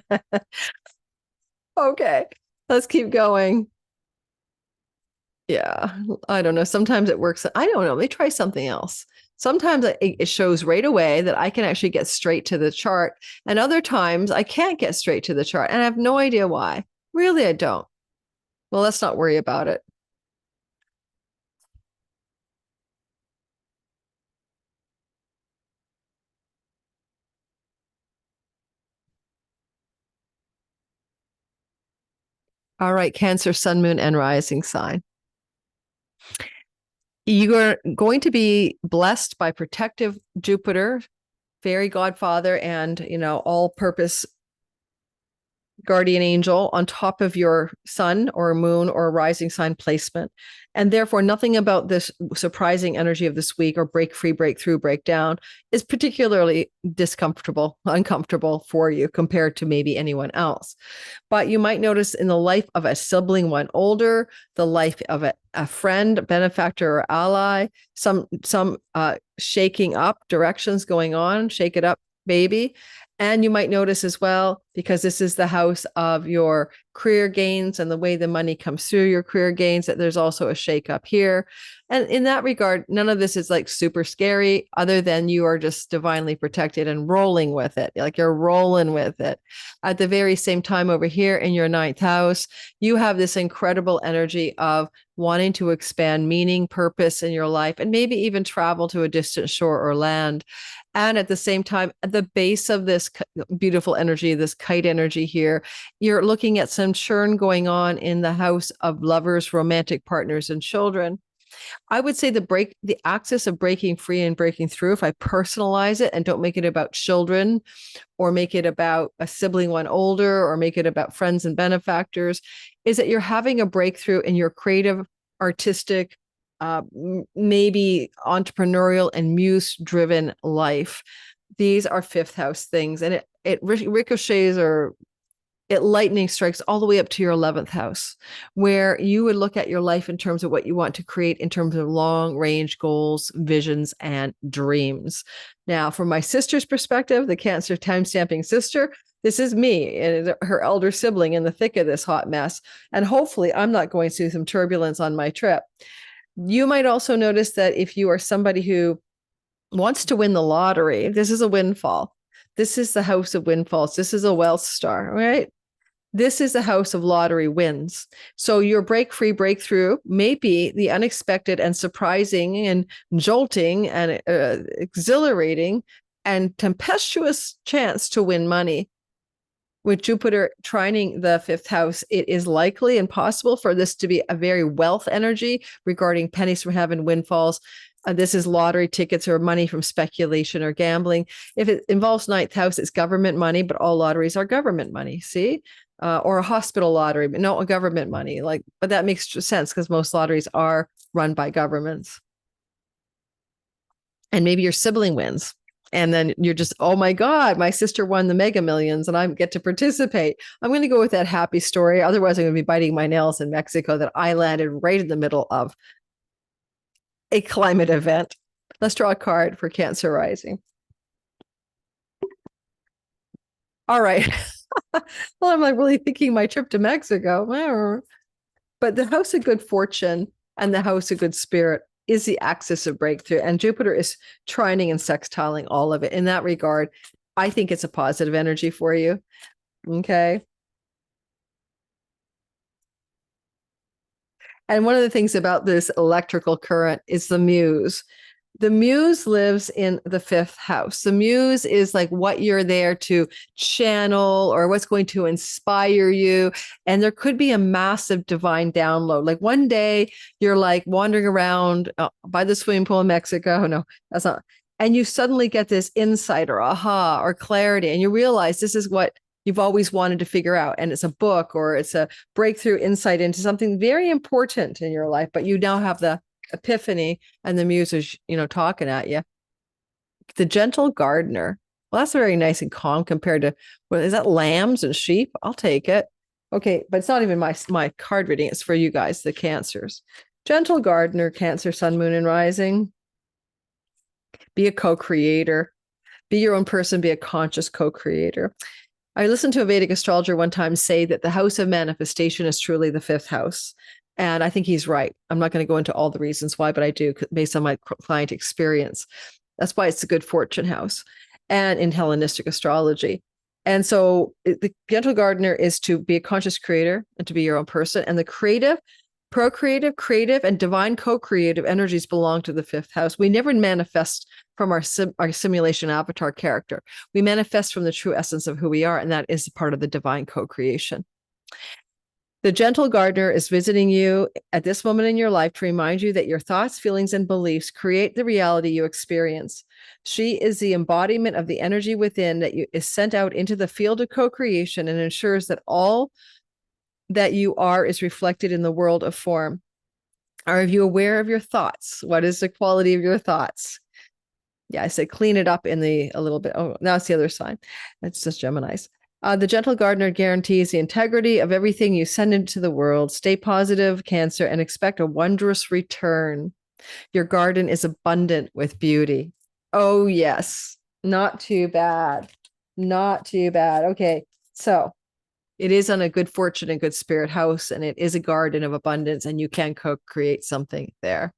Okay, let's keep going. Yeah, I don't know. Sometimes it works. I don't know. Let me try something else. Sometimes it shows right away that I can actually get straight to the chart. And other times I can't get straight to the chart. And I have no idea why. Really, I don't. Well, let's not worry about it. All right, Cancer, Sun, Moon, and Rising sign. You are going to be blessed by protective Jupiter, fairy godfather, and all-purpose guardian angel on top of your sun or moon or rising sign placement. And therefore, nothing about this surprising energy of this week or break free, breakthrough, breakdown is particularly uncomfortable for you compared to maybe anyone else. But you might notice in the life of a sibling, one older, the life of a friend, benefactor, or ally, some shaking up directions going on, shake it up, baby. And you might notice as well, because this is the house of your career gains and the way the money comes through your career gains, that there's also a shakeup here. And in that regard, none of this is like super scary, other than you are just divinely protected and rolling with it. Like you're rolling with it. At the very same time over here in your 9th house, you have this incredible energy of wanting to expand meaning, purpose in your life, and maybe even travel to a distant shore or land. And at the same time, at the base of this beautiful energy, this kite energy here, you're looking at some churn going on in the house of lovers, romantic partners, and children. I would say the axis of breaking free and breaking through, if I personalize it and don't make it about children or make it about a sibling, one older, or make it about friends and benefactors, is that you're having a breakthrough in your creative, artistic, maybe entrepreneurial and muse-driven life. These are 5th house things, and it ricochets or it lightning strikes all the way up to your 11th house, where you would look at your life in terms of what you want to create in terms of long range goals, visions, and dreams. Now, from my sister's perspective, the Cancer time-stamping sister, this is me and her elder sibling in the thick of this hot mess. And hopefully I'm not going through some turbulence on my trip. You might also notice that if you are somebody who wants to win the lottery, this is a windfall. This is the house of windfalls. This is a wealth star, right? This is the house of lottery wins. So your break free breakthrough may be the unexpected and surprising and jolting and exhilarating and tempestuous chance to win money. With Jupiter trining the 5th house, it is likely and possible for this to be a very wealth energy regarding pennies from heaven, windfalls. This is lottery tickets or money from speculation or gambling. If it involves 9th house, it's government money, but all lotteries are government money, see? Or a hospital lottery, but no, government money. But that makes sense because most lotteries are run by governments. And maybe your sibling wins. And then you're just, oh my God, my sister won the Mega Millions and I get to participate. I'm going to go with that happy story. Otherwise, I'm going to be biting my nails in Mexico that I landed right in the middle of a climate event. Let's draw a card for Cancer rising. All right. Well, I'm like really thinking my trip to Mexico. But the house of good fortune and the house of good spirit is the axis of breakthrough. And Jupiter is trining and sextiling all of it. In that regard, I think it's a positive energy for you. Okay. And one of the things about this electrical current is the muse. The muse lives in the 5th house. The muse is like what you're there to channel or what's going to inspire you. And there could be a massive divine download. Like one day you're like wandering around by the swimming pool in Mexico. No, that's not. And you suddenly get this insight or aha or clarity. And you realize this is what you've always wanted to figure out. And it's a book or it's a breakthrough insight into something very important in your life. But you now have the epiphany and the muse is, talking at you. The gentle gardener. Well, that's very nice and calm compared to, is that lambs and sheep? I'll take it. Okay, but it's not even my card reading. It's for you guys, the Cancers. Gentle gardener, Cancer, sun, moon, and rising. Be a co-creator. Be your own person. Be a conscious co-creator. I listened to a Vedic astrologer one time say that the house of manifestation is truly the 5th house. And I think he's right. I'm not going to go into all the reasons why, but I do based on my client experience. That's why it's a good fortune house and in Hellenistic astrology. And so the gentle gardener is to be a conscious creator and to be your own person. And the creative, procreative, creative, and divine co-creative energies belong to the 5th house. We never manifest from our simulation avatar character. We manifest from the true essence of who we are. And that is part of the divine co-creation. The gentle gardener is visiting you at this moment in your life to remind you that your thoughts, feelings, and beliefs create the reality you experience. She is the embodiment of the energy within that is sent out into the field of co-creation and ensures that all that you are is reflected in the world of form. Are you aware of your thoughts? What is the quality of your thoughts? Yeah, I said clean it up in a little bit. Oh, now it's the other side. That's just Gemini's. The gentle gardener guarantees the integrity of everything you send into the world. Stay positive, Cancer, and expect a wondrous return. Your garden is abundant with beauty. Oh, yes. Not too bad. Not too bad. Okay. So it is on a good fortune and good spirit house, and it is a garden of abundance, and you can co-create something there.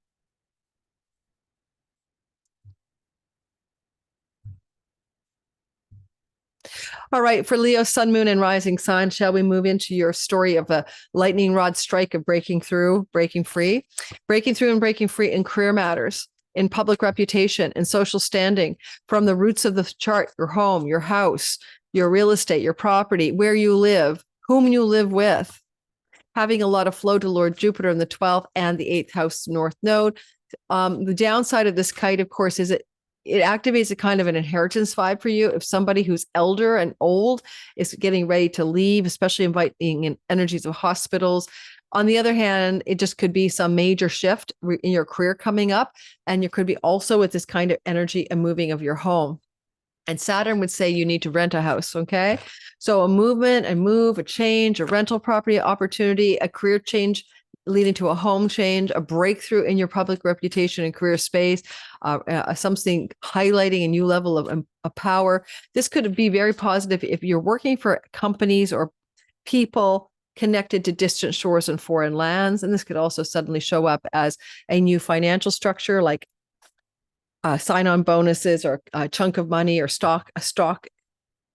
All right, for Leo, sun, moon, and rising sign, shall we move into your story of a lightning rod strike of breaking through, breaking free in career matters, in public reputation, in social standing, from the roots of the chart, your home, your house, your real estate, your property, where you live, whom you live with, having a lot of flow to Lord Jupiter in the 12th and the 8th house north node. The downside of this kite, of course, is it activates a kind of an inheritance vibe for you. If somebody who's elder and old is getting ready to leave, especially inviting in energies of hospitals. On the other hand, it just could be some major shift in your career coming up. And you could be also with this kind of energy and moving of your home. And Saturn would say you need to rent a house. Okay. So a movement, a move, a change, a rental property opportunity, a career change leading to a home change, a breakthrough in your public reputation and career space, something highlighting a new level of power. This could be very positive if you're working for companies or people connected to distant shores and foreign lands. And this could also suddenly show up as a new financial structure, like sign-on bonuses or a chunk of money or a stock,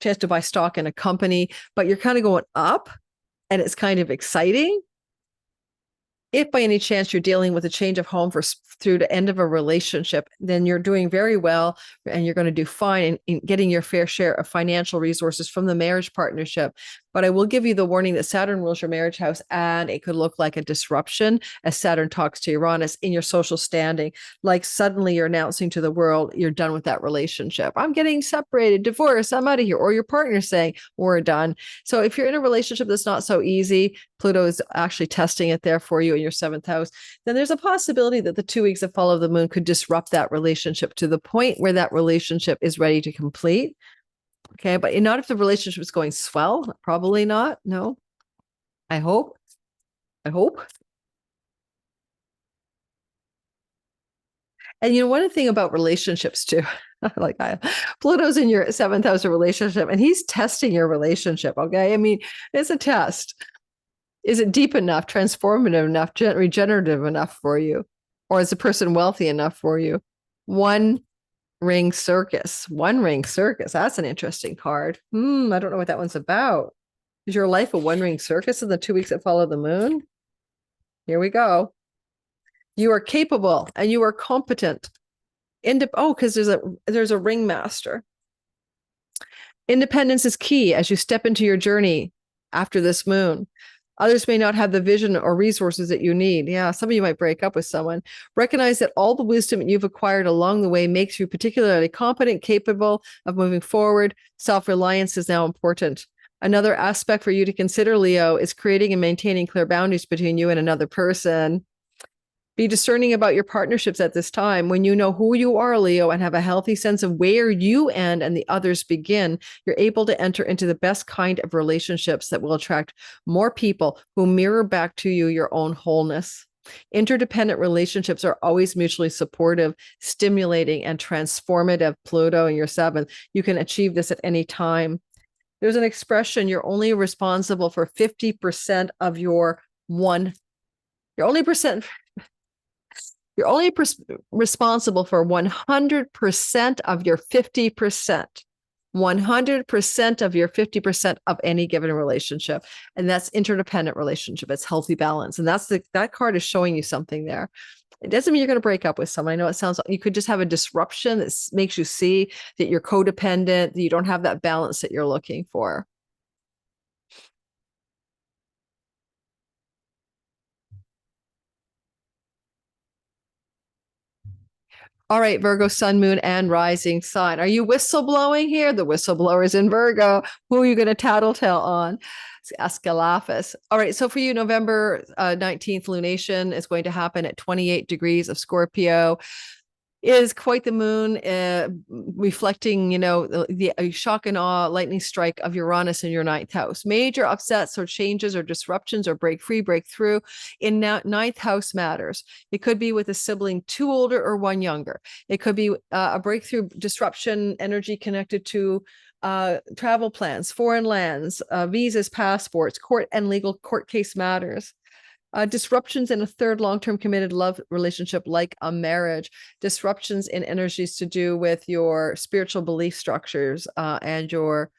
chance to buy stock in a company, but you're kind of going up and it's kind of exciting. If by any chance you're dealing with a change of home through the end of a relationship, then you're doing very well and you're going to do fine in getting your fair share of financial resources from the marriage partnership. But I will give you the warning that Saturn rules your marriage house, and it could look like a disruption as Saturn talks to Uranus in your social standing. Like suddenly you're announcing to the world, you're done with that relationship. I'm getting separated, divorced, I'm out of here. Or your partner's saying, we're done. So if you're in a relationship that's not so easy, Pluto is actually testing it there for you in your 7th house, then there's a possibility that the 2 weeks that follow the moon could disrupt that relationship to the point where that relationship is ready to complete. Okay, but not if the relationship is going swell. Probably not. No. I hope. And one thing about relationships too, like Pluto's in your 7th house of relationship, and he's testing your relationship. Okay, I mean, it's a test. Is it deep enough, transformative enough, regenerative enough for you? Or is the person wealthy enough for you? One ring circus. That's an interesting card. I don't know what that one's about. Is your life a one ring circus in the 2 weeks that follow the moon? Here we go. You are capable and you are competent. Because there's a ringmaster. Independence is key as you step into your journey after this moon. Others may not have the vision or resources that you need. Yeah, some of you might break up with someone. Recognize that all the wisdom you've acquired along the way makes you particularly competent, capable of moving forward. Self-reliance is now important. Another aspect for you to consider, Leo, is creating and maintaining clear boundaries between you and another person. Be discerning about your partnerships at this time. When you know who you are, Leo, and have a healthy sense of where you end and the others begin, you're able to enter into the best kind of relationships that will attract more people who mirror back to you your own wholeness. Interdependent relationships are always mutually supportive, stimulating, and transformative. Pluto in your 7th. You can achieve this at any time. There's an expression, you're only responsible for 50% of your one. You're only responsible for 100% of your 50%. 100% of your 50% of any given relationship. And that's interdependent relationship. It's healthy balance. And that card is showing you something there. It doesn't mean you're going to break up with someone. I know it sounds like you could just have a disruption that makes you see that you're codependent, that you don't have that balance that you're looking for. All right, Virgo, sun, moon, and rising sign. Are you whistleblowing here? The whistleblower is in Virgo. Who are you going to tattletale on? It's Askalaphus. All right, so for you, November 19th lunation is going to happen at 28 degrees of Scorpio. Is quite the moon, reflecting, the shock and awe lightning strike of Uranus in your ninth house. Major upsets or changes or disruptions or breakthrough in ninth house matters. It could be with a sibling 2 older or 1 younger. It could be a breakthrough disruption energy connected to travel plans, foreign lands, visas, passports, court and legal court case matters. Disruptions in a third long-term committed love relationship, like a marriage. Disruptions in energies to do with your spiritual belief structures and your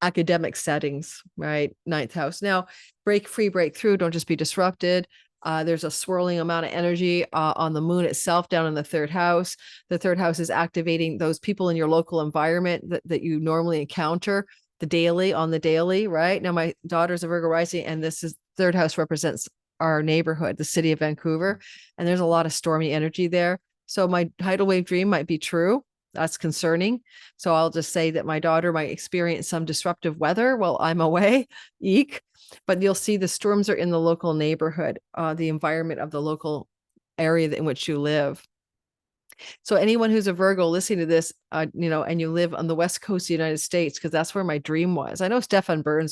academic settings, right? Ninth house. Now, breakthrough, don't just be disrupted. There's a swirling amount of energy on the moon itself down in the third house. The third house is activating those people in your local environment that you normally encounter on the daily, right? Now, my daughter's a Virgo rising, and this is third house represents our neighborhood, the city of Vancouver. And there's a lot of stormy energy there. So my tidal wave dream might be true. That's concerning. So I'll just say that my daughter might experience some disruptive weather while I'm away. Eek. But you'll see the storms are in the local neighborhood, the environment of the local area in which you live. So anyone who's a Virgo listening to this, and you live on the West Coast of the United States, because that's where my dream was. I know Stefan Burns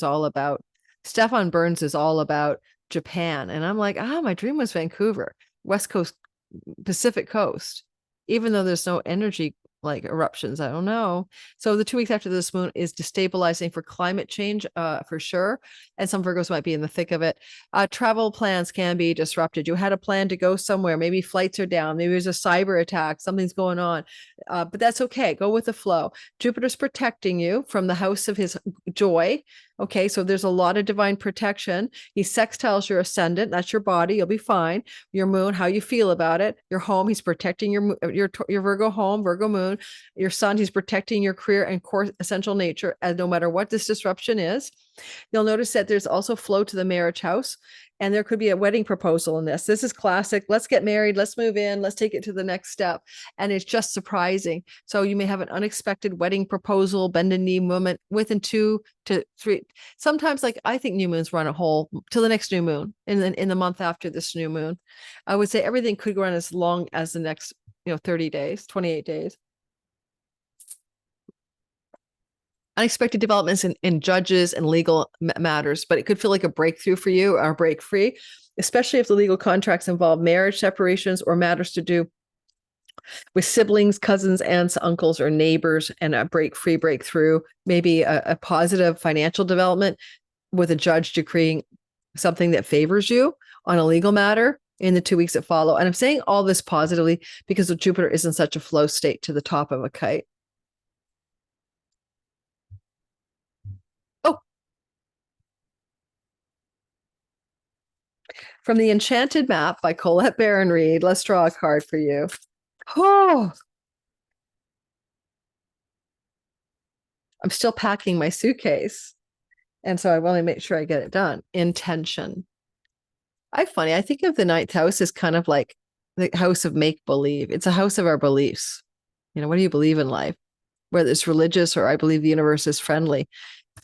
is all about Japan. And I'm like, my dream was Vancouver, West Coast, Pacific Coast, even though there's no energy like eruptions. I don't know. So the 2 weeks after this moon is destabilizing for climate change, for sure. And some Virgos might be in the thick of it. Travel plans can be disrupted. You had a plan to go somewhere. Maybe flights are down. Maybe there's a cyber attack. Something's going on. But that's okay. Go with the flow. Jupiter's protecting you from the house of his joy. Okay, so there's a lot of divine protection. He sextiles your ascendant. That's your body. You'll be fine. Your moon, how you feel about it. Your home, he's protecting your Virgo home, Virgo moon. Your sun, he's protecting your career and core essential nature. And no matter what this disruption is, you'll notice that there's also flow to the marriage house. And there could be a wedding proposal in this. This is classic. Let's get married. Let's move in. Let's take it to the next step. And it's just surprising. So you may have an unexpected wedding proposal, bend a knee moment within 2 to 3. Sometimes, like, I think new moons run a whole till the next new moon in the month after this new moon. I would say everything could run as long as the next, 30 days, 28 days. Unexpected developments in judges and legal matters, but it could feel like a breakthrough for you or break free, especially if the legal contracts involve marriage separations or matters to do with siblings, cousins, aunts, uncles, or neighbors, and a breakthrough, maybe a positive financial development with a judge decreeing something that favors you on a legal matter in the 2 weeks that follow. And I'm saying all this positively because Jupiter is in such a flow state to the top of a kite. From the Enchanted Map by Colette Baron-Reid, let's draw a card for you. Oh, I'm still packing my suitcase. And so I want to make sure I get it done. Intention. I think of the ninth house as kind of like the house of make-believe. It's a house of our beliefs. What do you believe in life? Whether it's religious or I believe the universe is friendly.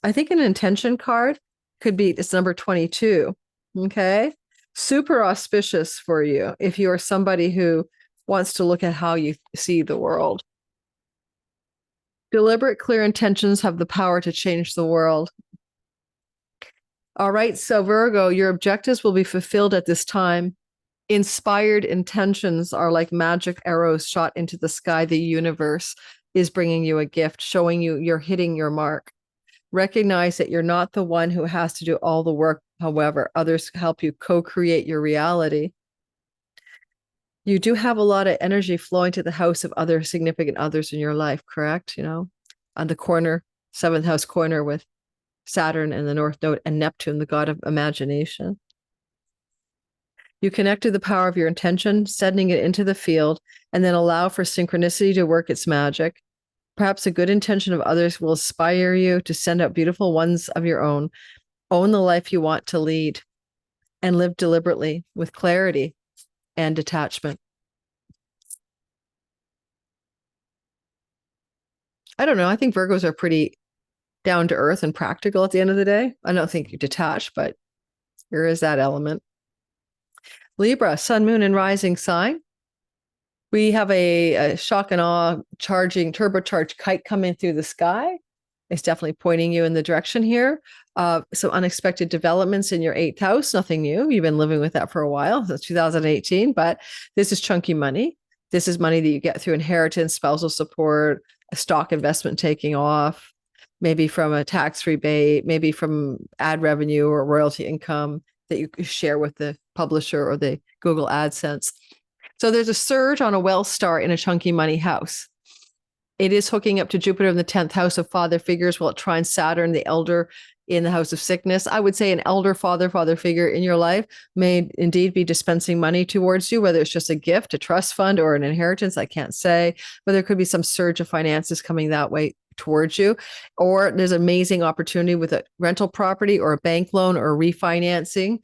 I think an intention card could be, it's number 22. Okay. Super auspicious for you if you are somebody who wants to look at how you see the world. Deliberate, clear intentions have the power to change the world. All right, so Virgo, your objectives will be fulfilled at this time. Inspired intentions are like magic arrows shot into the sky. The universe is bringing you a gift, showing you you're hitting your mark. Recognize that you're not the one who has to do all the work. However, others help you co-create your reality. You do have a lot of energy flowing to the house of other significant others in your life, correct? On the corner, 7th house corner with Saturn and the North Node and Neptune, the god of imagination. You connect to the power of your intention, sending it into the field, and then allow for synchronicity to work its magic. Perhaps a good intention of others will inspire you to send out beautiful ones of your own. Own the life you want to lead and live deliberately with clarity and detachment. I don't know. I think Virgos are pretty down to earth and practical at the end of the day. I don't think you're detached, but there is that element. Libra, sun, moon, and rising sign. We have a shock and awe charging turbocharged kite coming through the sky. It's definitely pointing you in the direction here. Some unexpected developments in your 8th house, nothing new. You've been living with that for a while, since 2018, but this is chunky money. This is money that you get through inheritance, spousal support, a stock investment taking off, maybe from a tax rebate, maybe from ad revenue or royalty income that you share with the publisher or the Google AdSense. So there's a surge on a well star in a chunky money house. It is hooking up to Jupiter in the 10th house of father figures while it trines Saturn, the elder, in the house of sickness. I would say an elder father figure in your life may indeed be dispensing money towards you, whether it's just a gift, a trust fund, or an inheritance. I can't say, but there could be some surge of finances coming that way towards you. Or there's an amazing opportunity with a rental property or a bank loan or refinancing.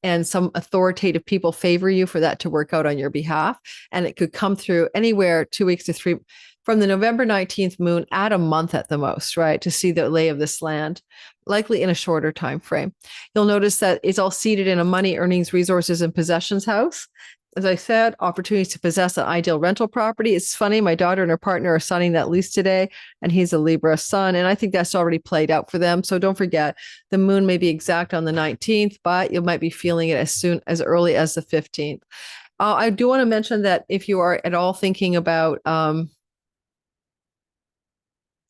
And some authoritative people favor you for that to work out on your behalf. And it could come through anywhere 2 weeks to 3 from the November 19th moon, add a month at the most, right, to see the lay of this land, likely in a shorter time frame. You'll notice that it's all seated in a money, earnings, resources, and possessions house. As I said, opportunities to possess an ideal rental property. It's funny, my daughter and her partner are signing that lease today, and he's a Libra sun, and I think that's already played out for them. So don't forget, the moon may be exact on the 19th, but you might be feeling it as early as the 15th. I do want to mention that if you are at all thinking about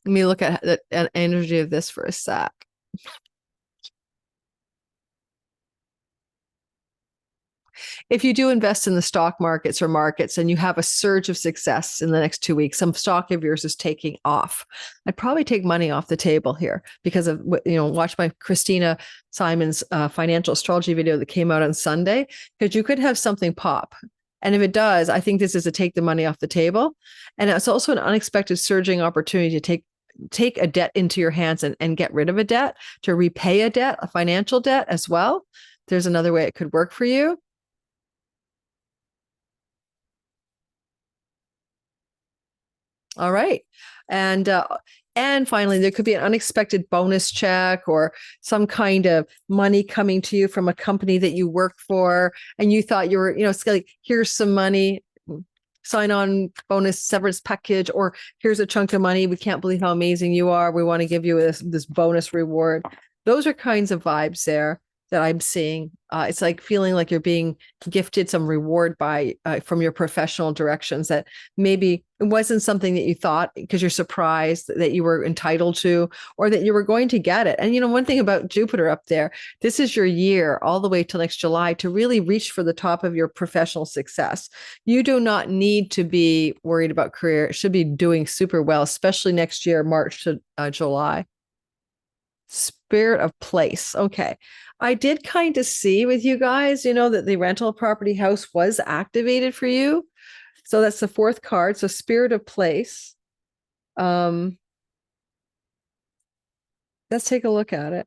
let me look at the energy of this for a sec. If you do invest in the stock markets or markets and you have a surge of success in the next 2 weeks, some stock of yours is taking off, I'd probably take money off the table here because of, watch my Christina Simon's financial astrology video that came out on Sunday, because you could have something pop. And if it does, I think this is to take the money off the table. And it's also an unexpected surging opportunity to take a debt into your hands and get rid of a debt, to repay a debt, a financial debt as well. There's another way it could work for you. All right. And finally, there could be an unexpected bonus check or some kind of money coming to you from a company that you work for. And you thought you were, it's like, here's some money, sign on bonus severance package, or here's a chunk of money. We can't believe how amazing you are. We want to give you this bonus reward. Those are kinds of vibes there that I'm seeing. It's like feeling like you're being gifted some reward from your professional directions that maybe it wasn't something that you thought because you're surprised that you were entitled to or that you were going to get it. And one thing about Jupiter up there, this is your year all the way till next July to really reach for the top of your professional success. You do not need to be worried about career. It should be doing super well, especially next year, March to July. Spirit of place. Okay. I did kind of see with you guys, that the rental property house was activated for you. So that's the 4th card. So spirit of place. Let's take a look at it.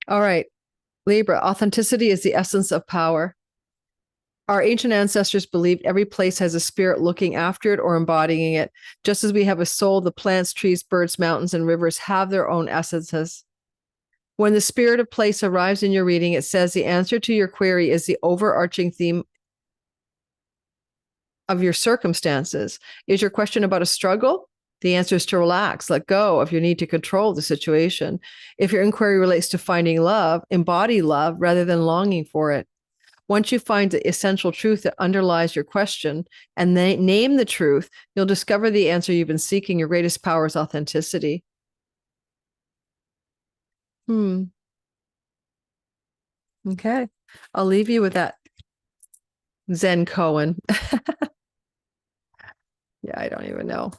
All right. Libra, authenticity is the essence of power. Our ancient ancestors believed every place has a spirit looking after it or embodying it. Just as we have a soul, the plants, trees, birds, mountains, and rivers have their own essences. When the spirit of place arrives in your reading, it says the answer to your query is the overarching theme of your circumstances. Is your question about a struggle? The answer is to relax, let go of your need to control the situation. If your inquiry relates to finding love, embody love rather than longing for it. Once you find the essential truth that underlies your question and then name the truth, you'll discover the answer you've been seeking. Your greatest power is authenticity. Okay. I'll leave you with that. Zen Cohen. Yeah, I don't even know.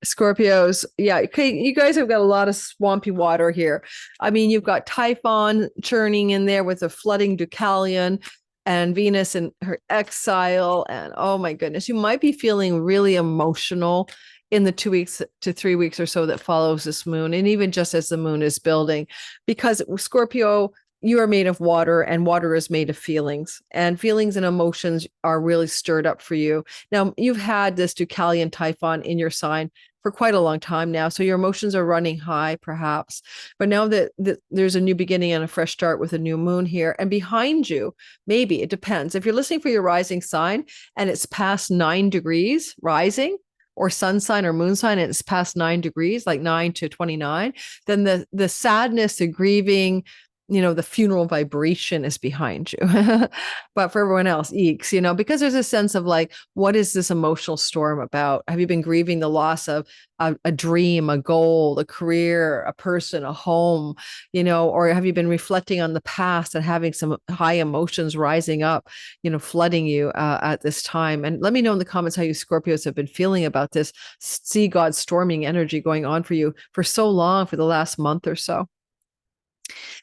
Scorpios. Yeah. Okay. You guys have got a lot of swampy water here. I mean, you've got Typhon churning in there with a flooding Deucalion and Venus in her exile. And oh my goodness, you might be feeling really emotional in the 2 weeks to 3 weeks or so that follows this moon. And even just as the moon is building, because Scorpio, you are made of water, and water is made of feelings, and feelings and emotions are really stirred up for you. Now, you've had this Deucalion Typhon in your sign for quite a long time now. So your emotions are running high, perhaps. But now that there's a new beginning and a fresh start with a new moon here, and behind you, maybe it depends. If you're listening for your rising sign and it's past 9 degrees rising, or sun sign or moon sign, and it's past 9 degrees, like 9 to 29, then the sadness, the grieving, the funeral vibration is behind you. But for everyone else, eeks, because there's a sense of like, what is this emotional storm about? Have you been grieving the loss of a dream, a goal, a career, a person, a home, or have you been reflecting on the past and having some high emotions rising up, flooding you at this time? And let me know in the comments how you Scorpios have been feeling about this sea god storming energy going on for you for so long, for the last month or so.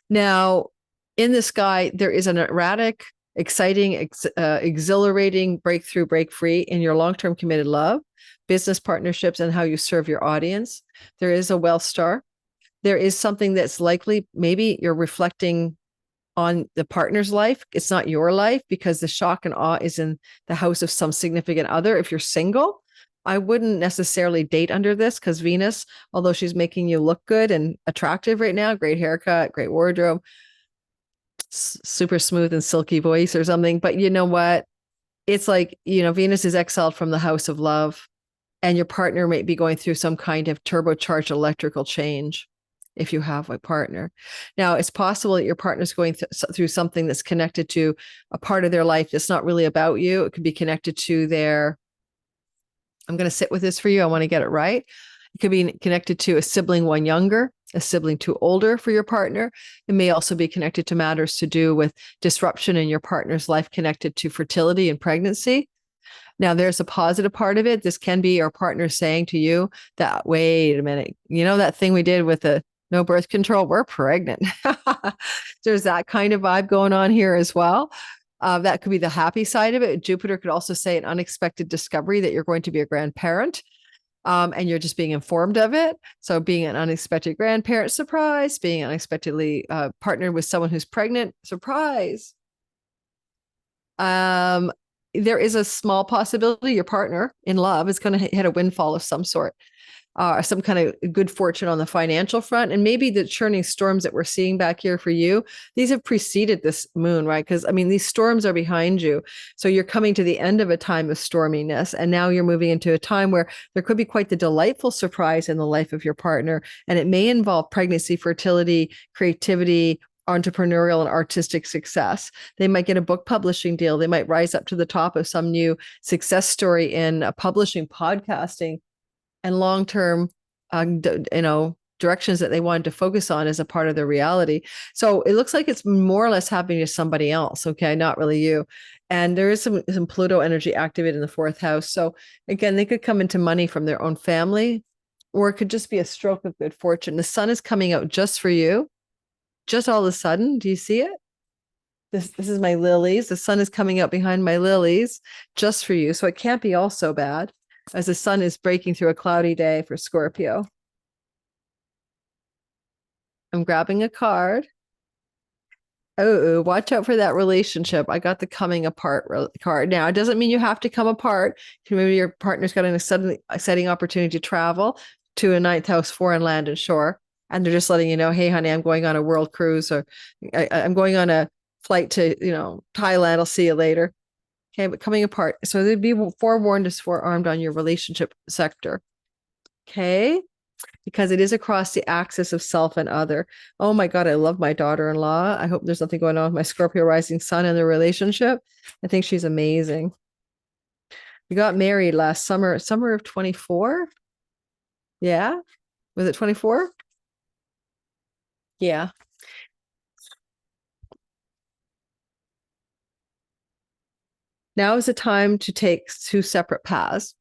Now, in the sky, there is an erratic, exciting, exhilarating breakthrough, break free in your long-term committed love, business partnerships, and how you serve your audience. There is a wealth star. There is something that's likely, maybe you're reflecting on the partner's life. It's not your life, because the shock and awe is in the house of some significant other. If you're single, I wouldn't necessarily date under this, because Venus, although she's making you look good and attractive right now, great haircut, great wardrobe, super smooth and silky voice or something. But you know what? It's like, Venus is exiled from the house of love, and your partner might be going through some kind of turbocharged electrical change if you have a partner. Now, it's possible that your partner's going through something that's connected to a part of their life that's not really about you. It could be connected to their, I'm going to sit with this for you, I want to get it right. It could be connected to a sibling one younger, a sibling two older for your partner. It may also be connected to matters to do with disruption in your partner's life connected to fertility and pregnancy. Now, there's a positive part of it. This can be your partner saying to you that, wait a minute, that thing we did with the no birth control, we're pregnant. There's that kind of vibe going on here as well. That could be the happy side of it. Jupiter could also say an unexpected discovery that you're going to be a grandparent, and you're just being informed of it. So being an unexpected grandparent, surprise. Being unexpectedly partnered with someone who's pregnant, surprise. There is a small possibility your partner in love is going to hit a windfall of some sort. Some kind of good fortune on the financial front. And maybe the churning storms that we're seeing back here for you, these have preceded this moon, right? Because these storms are behind you. So you're coming to the end of a time of storminess. And now you're moving into a time where there could be quite the delightful surprise in the life of your partner. And it may involve pregnancy, fertility, creativity, entrepreneurial and artistic success. They might get a book publishing deal. They might rise up to the top of some new success story in publishing, podcasting, and long-term, directions that they wanted to focus on as a part of their reality. So it looks like it's more or less happening to somebody else. Okay. Not really you. And there is some Pluto energy activated in the 4th house. So again, they could come into money from their own family, or it could just be a stroke of good fortune. The sun is coming out just for you. Just all of a sudden. Do you see it? This is my lilies. The sun is coming out behind my lilies just for you. So it can't be all so bad, as the sun is breaking through a cloudy day for Scorpio. I'm grabbing a card. Oh, watch out for that relationship. I got the coming apart card. Now, it doesn't mean you have to come apart. Maybe your partner's got an exciting opportunity to travel to a 9th house foreign land and shore. And they're just letting you know, hey, honey, I'm going on a world cruise, or I'm going on a flight to, Thailand. I'll see you later. Okay, but coming apart. So they'd be forewarned as forearmed on your relationship sector. Okay, because it is across the axis of self and other. Oh my God, I love my daughter-in-law. I hope there's nothing going on with my Scorpio rising sun in the relationship. I think she's amazing. We got married last summer of 24. Yeah, was it 24? Yeah. Now is the time to take 2 separate paths.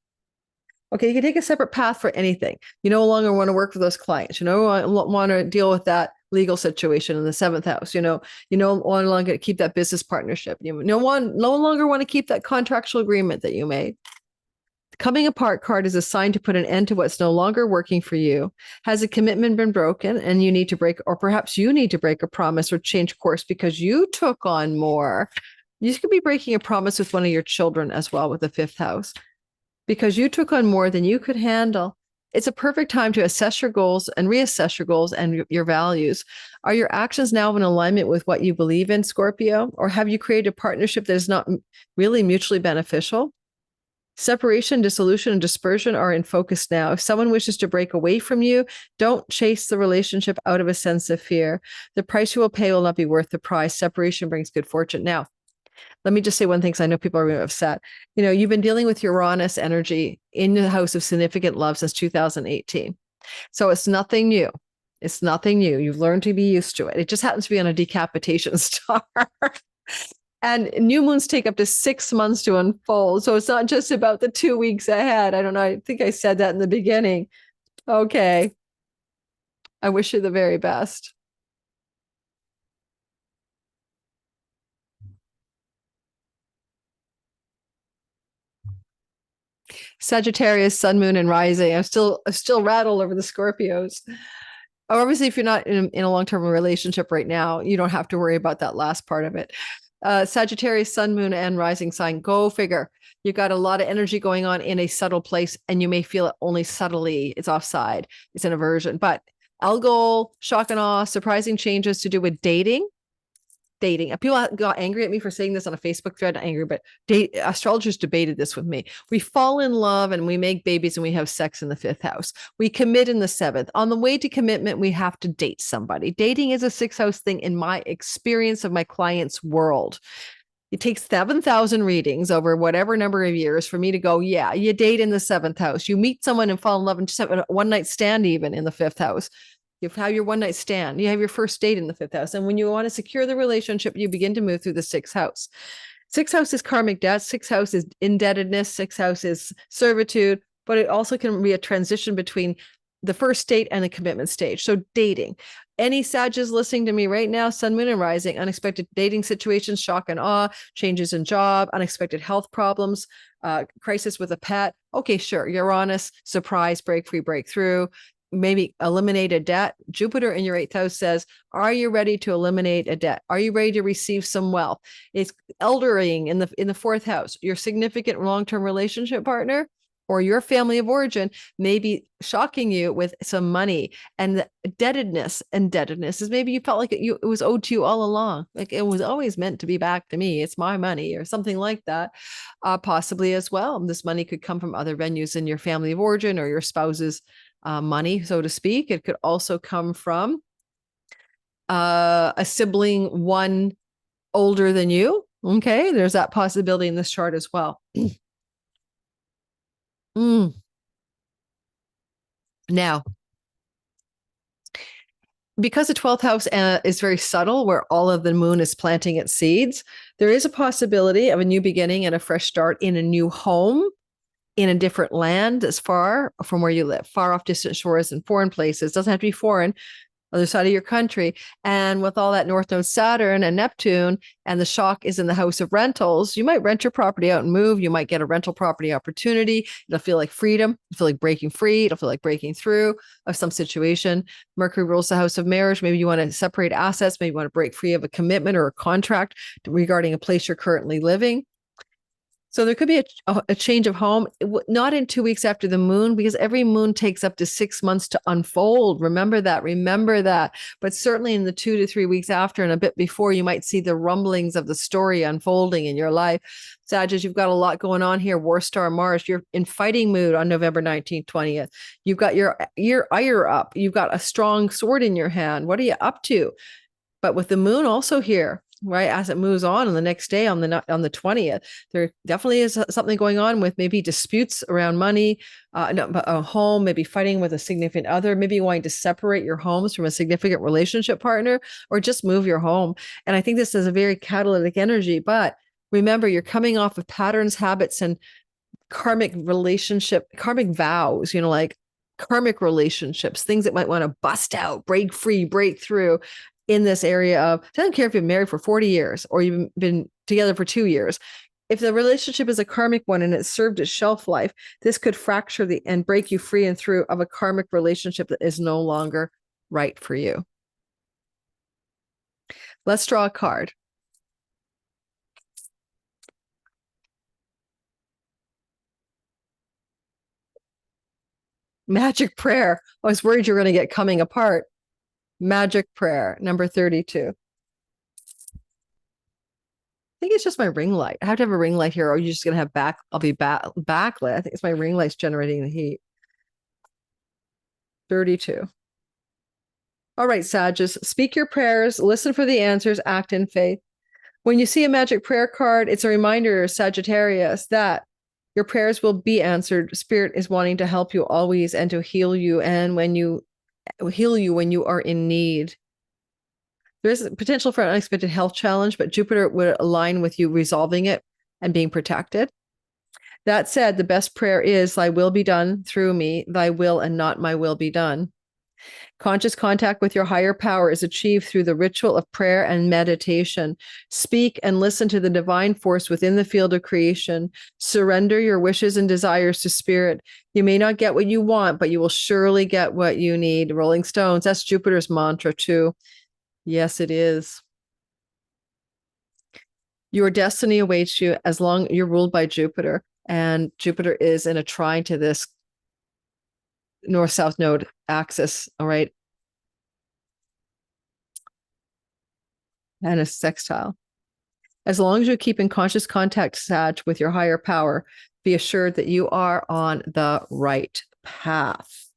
Okay, you can take a separate path for anything. You no longer want to work for those clients. You no want to deal with that legal situation in the 7th house. You no longer keep that business partnership. You no longer want to keep that contractual agreement that you made. Coming apart card is a sign to put an end to what's no longer working for you. Has a commitment been broken and you need to break, or perhaps you need to break a promise or change course because you took on more. You could be breaking a promise with one of your children as well with the 5th house because you took on more than you could handle. It's a perfect time to assess your goals and reassess your goals and your values. Are your actions now in alignment with what you believe in, Scorpio? Or have you created a partnership that is not really mutually beneficial? Separation, dissolution, and dispersion are in focus now. If someone wishes to break away from you, don't chase the relationship out of a sense of fear. The price you will pay will not be worth the price. Separation brings good fortune. Now, let me just say one thing, because I know people are really upset. You know, you've been dealing with Uranus energy in the house of significant love since 2018. So it's nothing new. It's nothing new. You've learned to be used to it. It just happens to be on a decapitation star. And new moons take up to 6 months to unfold. So it's not just about the 2 weeks ahead. I don't know. I think I said that in the beginning. Okay. I wish you the very best. Sagittarius, sun, moon, and rising. I'm still rattled over the Scorpios. Obviously, if you're not in a long-term relationship right now, you don't have to worry about that last part of it. Sagittarius, sun, moon, and rising sign. Go figure. You got a lot of energy going on in a subtle place, and you may feel it only subtly. It's offside. It's an aversion. But Algol, shock and awe, surprising changes to do with dating. People got angry at me for saying this on a Facebook thread. Not angry, but astrologers debated this with me. We fall in love and we make babies and we have sex in the 5th house. We commit in the 7th. On the way to commitment, we have to date somebody. Dating is a 6th house thing in my experience of my client's world. It takes 7,000 readings over whatever number of years for me to go, yeah, you date in the 7th house. You meet someone and fall in love and just have a one-night stand even in the 5th house. You have your one night stand. You have your first date in the 5th house. And when you want to secure the relationship, you begin to move through the 6th house. 6th house is karmic debt. 6th house is indebtedness. 6th house is servitude, but it also can be a transition between the first date and the commitment stage. So dating. Any Sages listening to me right now, sun, moon, and rising, unexpected dating situations, shock and awe, changes in job, unexpected health problems, crisis with a pet. Okay, sure. Uranus, surprise, break free, breakthrough. Maybe eliminate a debt. Jupiter in your 8th house says, are you ready to eliminate a debt? Are you ready to receive some wealth? It's eldering in the 4th house. Your significant long-term relationship partner or your family of origin may be shocking you with some money, and the indebtedness is maybe you felt like it was owed to you all along. Like it was always meant to be back to me. It's my money or something like that. Possibly as well. This money could come from other venues in your family of origin or your spouse's money, so to speak. It could also come from a sibling one older than you. Okay, there's that possibility in this chart as well. Now, because the 12th house is very subtle, where all of the moon is planting its seeds, there is a possibility of a new beginning and a fresh start in a new home, in a different land that's far from where you live, far off distant shores and foreign places. Doesn't have to be foreign, other side of your country. And with all that North Node Saturn and Neptune, and the shock is in the house of rentals, you might rent your property out and move. You might get a rental property opportunity. It'll feel like freedom. It'll feel like breaking free. It'll feel like breaking through of some situation. Mercury rules the house of marriage. Maybe you want to separate assets. Maybe you want to break free of a commitment or a contract regarding a place you're currently living. So there could be a change of home, not in 2 weeks after the moon, because every moon takes up to 6 months to unfold. Remember that. But certainly in the 2 to 3 weeks after and a bit before, you might see the rumblings of the story unfolding in your life. Sagittarius, you've got a lot going on here. War star Mars, you're in fighting mood on November 19th, 20th. You've got your ire up. You've got a strong sword in your hand. What are you up to? But with the moon also here, right, as it moves on the next day on the 20th, there definitely is something going on with maybe disputes around money, a home, maybe fighting with a significant other, maybe wanting to separate your homes from a significant relationship partner, or just move your home. And I think this is a very catalytic energy. But remember, you're coming off of patterns, habits, and karmic vows, like karmic relationships, things that might want to bust out, break free, break through. In this area of, I don't care if you've been married for 40 years or you've been together for 2 years, If the relationship is a karmic one and it's served its shelf life, this could fracture and break you free and through of a karmic relationship that is no longer right for you. Let's draw a card. Magic prayer. I was worried you were going to get coming apart. Magic prayer, number 32. I think it's just my ring light. I have to have a ring light here, or you're just going to have I'll be backlit. I think it's my ring light's generating the heat. 32. All right, Sagittarius, speak your prayers, listen for the answers, act in faith. When you see a magic prayer card, it's a reminder, Sagittarius, that your prayers will be answered. Spirit is wanting to help you always and to heal you. And when you are in need. There's potential for an unexpected health challenge, but Jupiter would align with you resolving it and being protected. That said, the best prayer is, thy will be done through me, thy will and not my will be done. Conscious contact with your higher power is achieved through the ritual of prayer and meditation. Speak and listen to the divine force within the field of creation. Surrender your wishes and desires to spirit. You may not get what you want, but you will surely get what you need. Rolling Stones, that's Jupiter's mantra too. Yes, it is. Your destiny awaits you as long you're ruled by Jupiter, and Jupiter is in a trine to this north-south node axis, all right? And a sextile. As long as you keep in conscious contact, Sag, with your higher power, be assured that you are on the right path.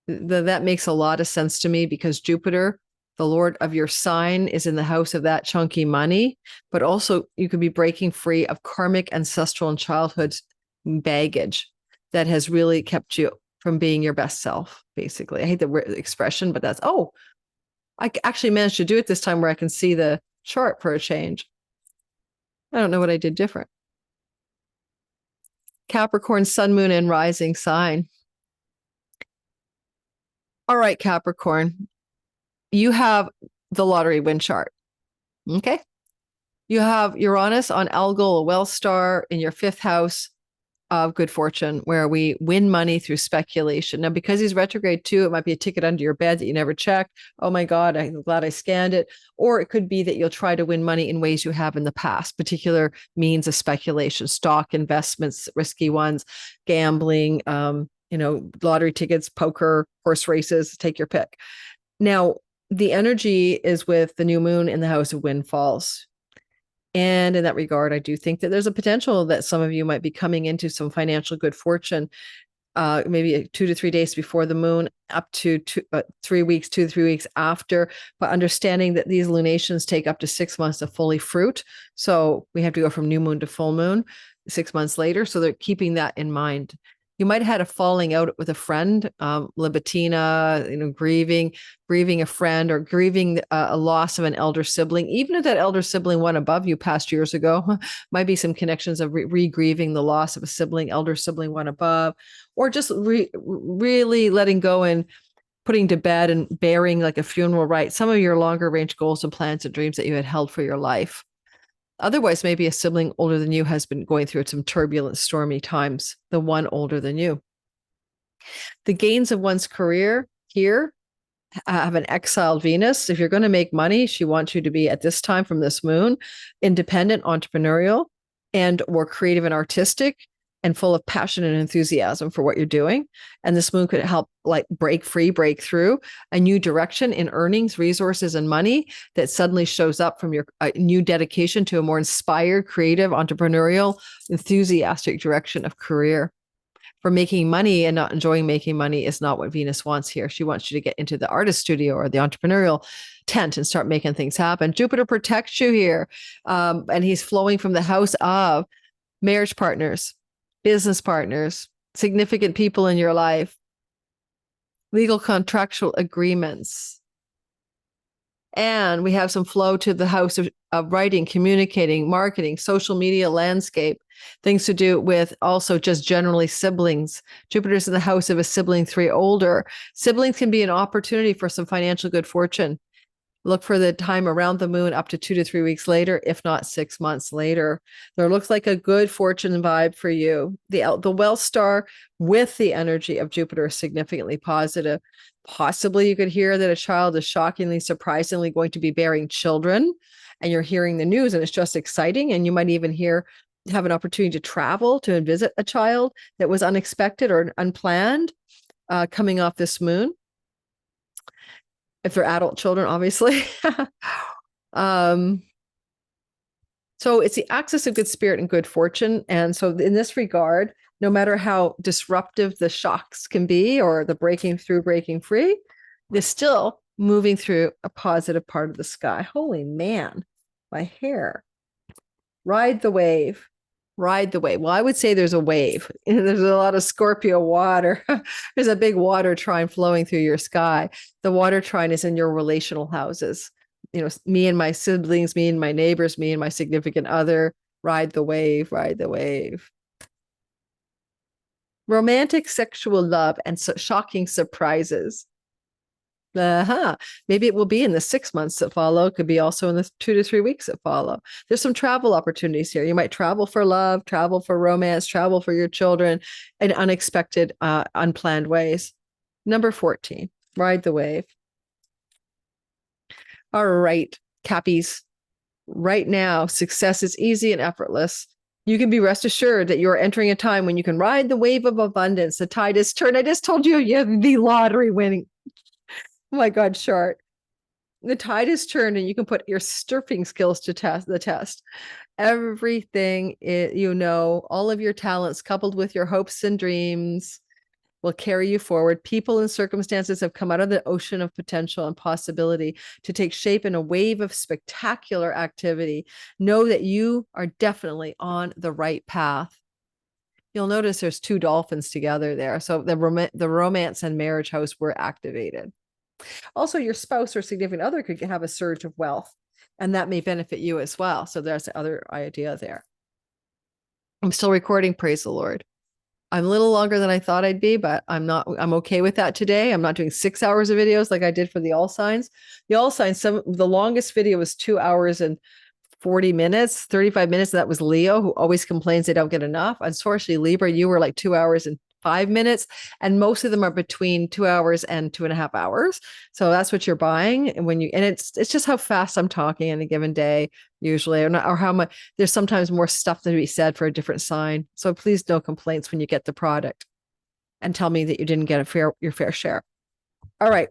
That makes a lot of sense to me, because Jupiter, the Lord of your sign, is in the house of that chunky money, but also you could be breaking free of karmic, ancestral, and childhood baggage that has really kept you from being your best self, basically. I hate the expression, but that's, I actually managed to do it this time where I can see the chart for a change. I don't know what I did different. Capricorn, sun, moon, and rising sign. All right, Capricorn, you have the lottery win chart. Okay. You have Uranus on Algol, a well star, in your 5th house of good fortune, where we win money through speculation. Now, because he's retrograde too, it might be a ticket under your bed that you never checked. Oh my God, I'm glad I scanned it. Or it could be that you'll try to win money in ways you have in the past, particular means of speculation, stock investments, risky ones, gambling, lottery tickets, poker, horse races, take your pick. Now, the energy is with the new moon in the house of windfalls. And in that regard, I do think that there's a potential that some of you might be coming into some financial good fortune, maybe 2 to 3 days before the moon, up to 3 weeks, 2 to 3 weeks after, but understanding that these lunations take up to 6 months to fully fruit. So we have to go from new moon to full moon 6 months later. So they're keeping that in mind. You might have had a falling out with a friend, Libitina, grieving a friend, or grieving a loss of an elder sibling. Even if that elder sibling went above you past years ago, might be some connections of re-grieving the loss of a sibling, elder sibling one above, or just really letting go and putting to bed and burying like a funeral rite some of your longer range goals and plans and dreams that you had held for your life. Otherwise, maybe a sibling older than you has been going through some turbulent, stormy times, the one older than you. The gains of one's career here have an exiled Venus. If you're going to make money, she wants you to be, at this time from this moon, independent, entrepreneurial, and or creative and artistic, and full of passion and enthusiasm for what you're doing. And this moon could help like break through a new direction in earnings, resources, and money that suddenly shows up from your new dedication to a more inspired, creative, entrepreneurial, enthusiastic direction of career. For making money and not enjoying making money is not what Venus wants here. She wants you to get into the artist studio or the entrepreneurial tent and start making things happen. Jupiter protects you here. And he's flowing from the house of marriage partners, business partners, significant people in your life, legal contractual agreements. And we have some flow to the house of writing, communicating, marketing, social media landscape, things to do with also just generally siblings. Jupiter's in the house of a sibling 3 older. Siblings can be an opportunity for some financial good fortune. Look for the time around the moon up to 2 to 3 weeks later, if not 6 months later. There looks like a good fortune vibe for you. The well star with the energy of Jupiter is significantly positive. Possibly you could hear that a child is shockingly, surprisingly going to be bearing children, and you're hearing the news and it's just exciting. And you might even have an opportunity to travel to visit a child that was unexpected or unplanned coming off this moon. If they're adult children, obviously. So it's the axis of good spirit and good fortune. And so in this regard, no matter how disruptive the shocks can be or the breaking through, breaking free, they're still moving through a positive part of the sky. Holy man, my hair. Ride the wave. Ride the wave. Well, I would say there's a wave. There's a lot of Scorpio water. There's a big water trine flowing through your sky. The water trine is in your relational houses. Me and my siblings, me and my neighbors, me and my significant other. Ride the wave, ride the wave. Romantic sexual love and shocking surprises. Maybe it will be in the 6 months that follow. It could be also in the 2 to 3 weeks that follow. There's some travel opportunities here. You might travel for love, travel for romance, travel for your children in unexpected, unplanned ways. Number 14, ride the wave. All right, Cappies. Right now, success is easy and effortless. You can be rest assured that you're entering a time when you can ride the wave of abundance. The tide is turned. I just told you have the lottery winning. Oh my God, Shart. The tide is turned and you can put your surfing skills to the test. Everything, all of your talents coupled with your hopes and dreams will carry you forward. People and circumstances have come out of the ocean of potential and possibility to take shape in a wave of spectacular activity. Know that you are definitely on the right path. You'll notice there's 2 dolphins together there. So the romance and marriage house were activated. Also, your spouse or significant other could have a surge of wealth, and that may benefit you as well. So there's the other idea there. I'm still recording, praise the Lord. I'm a little longer than I thought I'd be, but I'm okay with that today. I'm not doing 6 hours of videos like I did for the all signs. The all signs, the longest video was 2 hours and 40 minutes, 35 minutes. That was Leo, who always complains they don't get enough. Unfortunately, Libra, you were like 2 hours and 5 minutes, and most of them are between 2 hours and 2.5 hours. So that's what you're buying. And it's just how fast I'm talking in a given day, usually, or how much. There's sometimes more stuff to be said for a different sign. So please, no complaints when you get the product, and tell me that you didn't get your fair share. All right.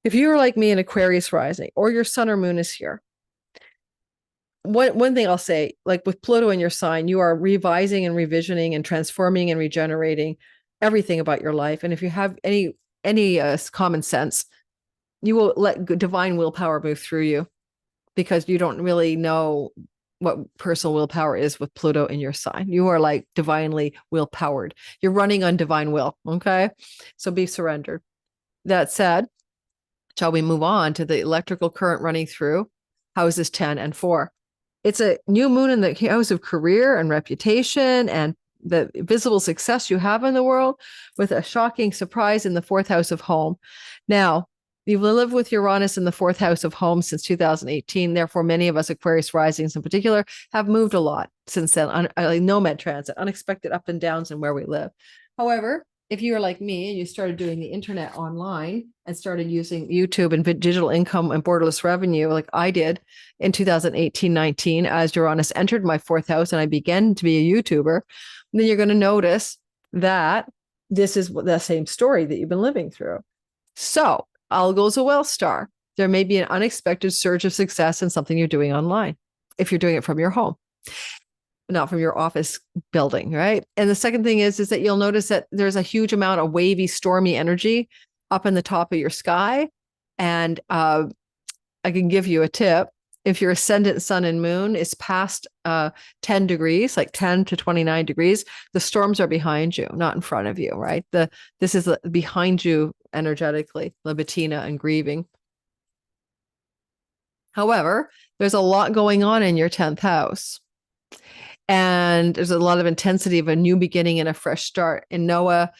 If you are like me in Aquarius rising, or your sun or moon is here, one thing I'll say, like with Pluto in your sign, you are revising and revisioning and transforming and regenerating everything about your life. And if you have any common sense, you will let divine willpower move through you, because you don't really know what personal willpower is with Pluto in your sign. You are like divinely willpowered. You're running on divine will. Okay. So be surrendered. That said, shall we move on to the electrical current running through houses 10 and 4? It's a new moon in the house of career and reputation and the visible success you have in the world, with a shocking surprise in the 4th house of home. Now, you've lived with Uranus in the 4th house of home since 2018. Therefore, many of us Aquarius risings in particular have moved a lot since then. Nomad transit, unexpected up and downs in where we live. However, if you are like me and you started doing the internet online and started using YouTube and digital income and borderless revenue, like I did in 2018-19, as Uranus entered my 4th house and I began to be a YouTuber, then you're going to notice that this is the same story that you've been living through. So Algol's a well star. There may be an unexpected surge of success in something you're doing online, if you're doing it from your home, not from your office building, right? And the second thing is that you'll notice that there's a huge amount of wavy, stormy energy up in the top of your sky. And I can give you a tip. If your ascendant sun and moon is past 10 degrees, like 10 to 29 degrees, the storms are behind you, not in front of you, right? This is behind you energetically, Libitina and grieving. However, there's a lot going on in your 10th house. And there's a lot of intensity of a new beginning and a fresh start. And Noah,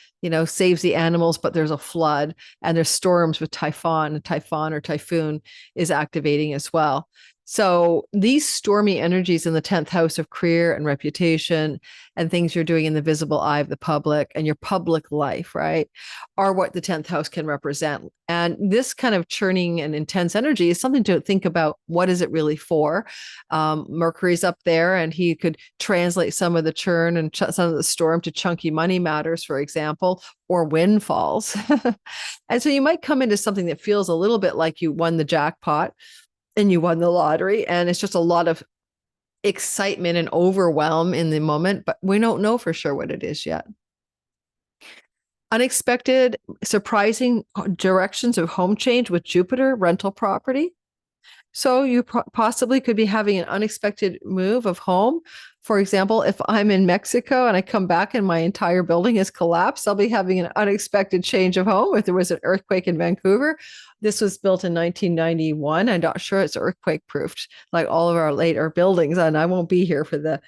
saves the animals, but there's a flood and there's storms with Typhon. Typhon or typhoon is activating as well. So these stormy energies in the 10th house of career and reputation and things you're doing in the visible eye of the public and your public life, right, are what the 10th house can represent. And this kind of churning and intense energy is something to think about. What is it really for? Mercury's up there, and he could translate some of the churn and some of the storm to chunky money matters, for example, or windfalls. And so you might come into something that feels a little bit like you won the jackpot and you won the lottery, and it's just a lot of excitement and overwhelm in the moment, but we don't know for sure what it is yet. Unexpected, surprising directions of home change with Jupiter, rental property. So you possibly could be having an unexpected move of home. For example, if I'm in Mexico and I come back and my entire building has collapsed, I'll be having an unexpected change of home. If there was an earthquake in Vancouver, this was built in 1991. I'm not sure it's earthquake proofed like all of our later buildings. And I won't be here for the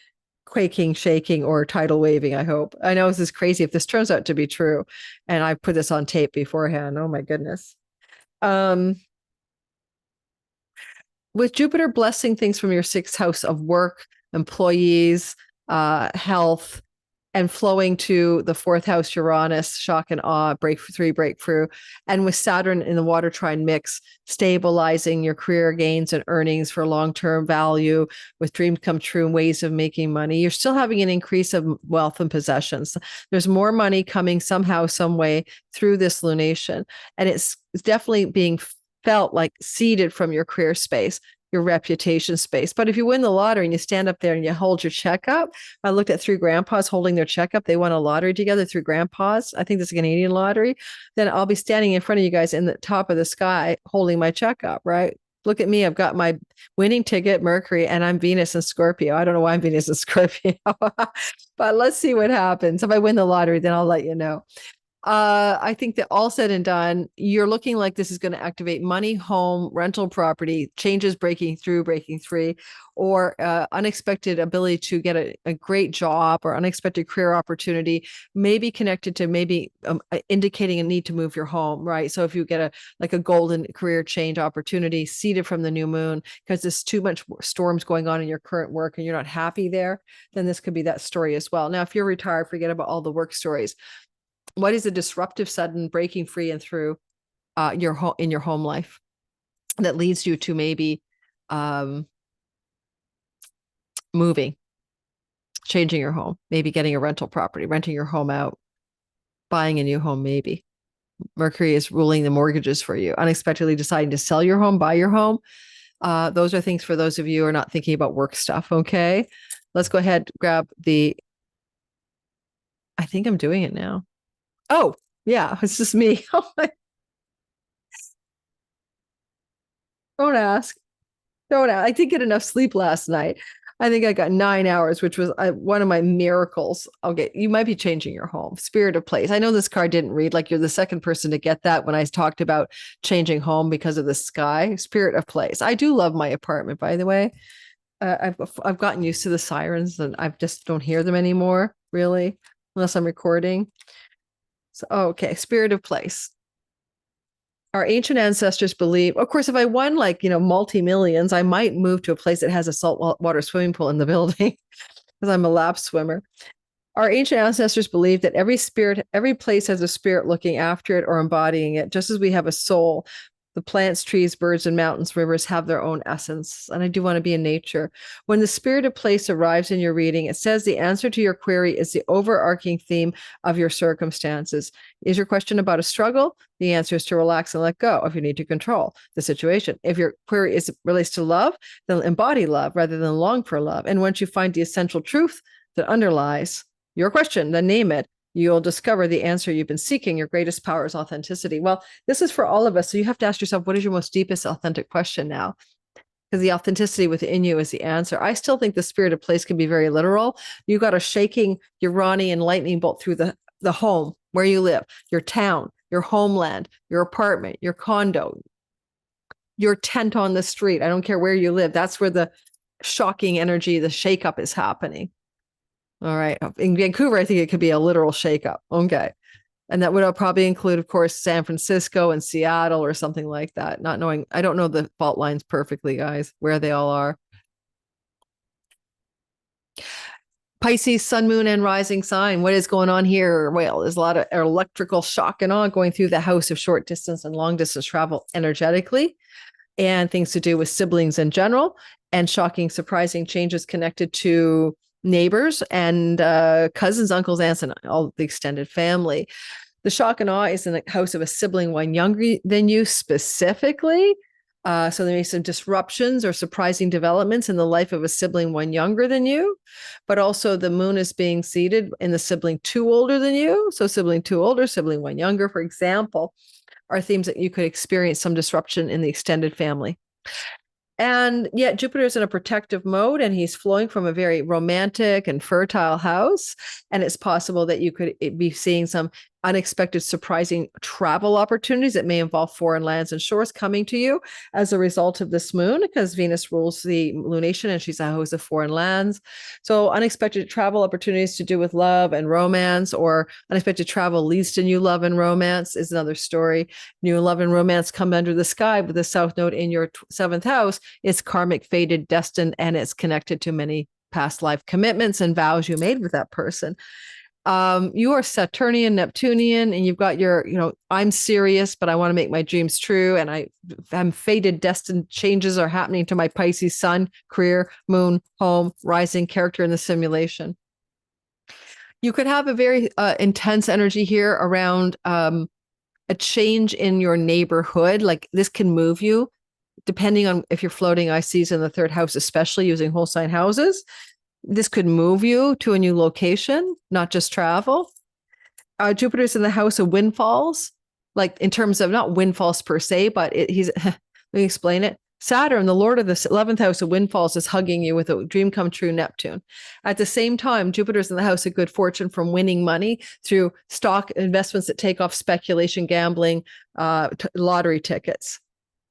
quaking, shaking, or tidal waving, I hope. I know this is crazy if this turns out to be true. And I put this on tape beforehand. Oh my goodness. With Jupiter blessing things from your 6th house of work, employees, health, and flowing to the 4th house, Uranus, shock and awe, breakthrough, and with Saturn in the water trine mix, stabilizing your career gains and earnings for long-term value, with dreams come true and ways of making money, you're still having an increase of wealth and possessions. There's more money coming somehow, some way through this lunation, and it's definitely being felt like seeded from your career space, your reputation space. But if you win the lottery and you stand up there and you hold your check up, I looked at 3 grandpas holding their check up. They won a lottery together, 3 grandpas. I think this is a Canadian lottery. Then I'll be standing in front of you guys in the top of the sky holding my check up, right? Look at me. I've got my winning ticket, Mercury, and I'm Venus and Scorpio. I don't know why I'm Venus and Scorpio, but let's see what happens. If I win the lottery, then I'll let you know. I think that all said and done, you're looking like this is going to activate money, home, rental property, changes breaking free, or unexpected ability to get a great job or unexpected career opportunity, maybe connected to maybe indicating a need to move your home, right? So if you get a golden career change opportunity seeded from the new moon, because there's too much storms going on in your current work and you're not happy there, then this could be that story as well. Now, if you're retired, forget about all the work stories. What is a disruptive, sudden breaking free and through your home in your home life that leads you to maybe moving, changing your home, maybe getting a rental property, renting your home out, buying a new home, maybe. Mercury is ruling the mortgages for you, unexpectedly deciding to sell your home, buy your home. Those are things for those of you who are not thinking about work stuff. Okay, let's go ahead, grab I think I'm doing it now. Oh, yeah, it's just me. Don't ask. Don't ask. I didn't get enough sleep last night. I think I got 9 hours, which was one of my miracles. Okay, you might be changing your home. Spirit of place. I know this card didn't read, like you're the second person to get that when I talked about changing home because of the sky. Spirit of place. I do love my apartment, by the way. I've gotten used to the sirens and I just don't hear them anymore, really, unless I'm recording. So, okay, spirit of place. Our ancient ancestors believe, of course, if I won multi-millions, I might move to a place that has a saltwater swimming pool in the building because I'm a lap swimmer. Our ancient ancestors believed that every place has a spirit looking after it or embodying it, just as we have a soul. The plants, trees, birds, and mountains, rivers have their own essence. And I do want to be in nature. When the spirit of place arrives in your reading, it says the answer to your query is the overarching theme of your circumstances. Is your question about a struggle? The answer is to relax and let go if you need to control the situation. If your query relates to love, then embody love rather than long for love. And once you find the essential truth that underlies your question, then name it. You'll discover the answer you've been seeking. Your greatest power is authenticity. Well, this is for all of us. So you have to ask yourself, what is your most deepest authentic question now? Because the authenticity within you is the answer. I still think the spirit of place can be very literal. You got a shaking Uranian lightning bolt through the home where you live, your town, your homeland, your apartment, your condo, your tent on the street. I don't care where you live. That's where the shocking energy, the shakeup is happening. All right. In Vancouver, I think it could be a literal shakeup. Okay. And that would probably include, of course, San Francisco and Seattle or something like that. Not knowing, I don't know the fault lines perfectly, guys, where they all are. Pisces, sun, moon, and rising sign. What is going on here? Well, there's a lot of electrical shock and awe going through the house of short distance and long distance travel energetically, and things to do with siblings in general, and shocking, surprising changes connected to neighbors and cousins, uncles, aunts, and all the extended family. The shock and awe is in the house of a sibling one younger than you specifically. So there may be some disruptions or surprising developments in the life of a sibling one younger than you, but also the moon is being seated in the sibling two older than you. So sibling two older, sibling one younger, for example, are themes that you could experience some disruption in the extended family. And yet Jupiter is in a protective mode and he's flowing from a very romantic and fertile house. And it's possible that you could be seeing some unexpected, surprising travel opportunities that may involve foreign lands and shores coming to you as a result of this moon, because Venus rules the lunation and she's a host of foreign lands. So unexpected travel opportunities to do with love and romance, or unexpected travel leads to new love and romance is another story. New love and romance come under the sky with the south node in your seventh house. It's karmic, fated, destined, and it's connected to many past life commitments and vows you made with that person. You are Saturnian, Neptunian, and you've got your, I'm serious, but I want to make my dreams true. And I'm fated, destined changes are happening to my Pisces sun, career, moon, home, rising, character in the simulation. You could have a very intense energy here around a change in your neighborhood. Like this can move you depending on if you're floating ICs in the third house, especially using whole sign houses. This could move you to a new location, not just travel. Jupiter's in the house of windfalls, like in terms of not windfalls per se, but he's, let me explain it. Saturn, the Lord of the 11th house of windfalls, is hugging you with a dream come true Neptune. At the same time, Jupiter's in the house of good fortune from winning money through stock investments that take off, speculation, gambling, lottery tickets.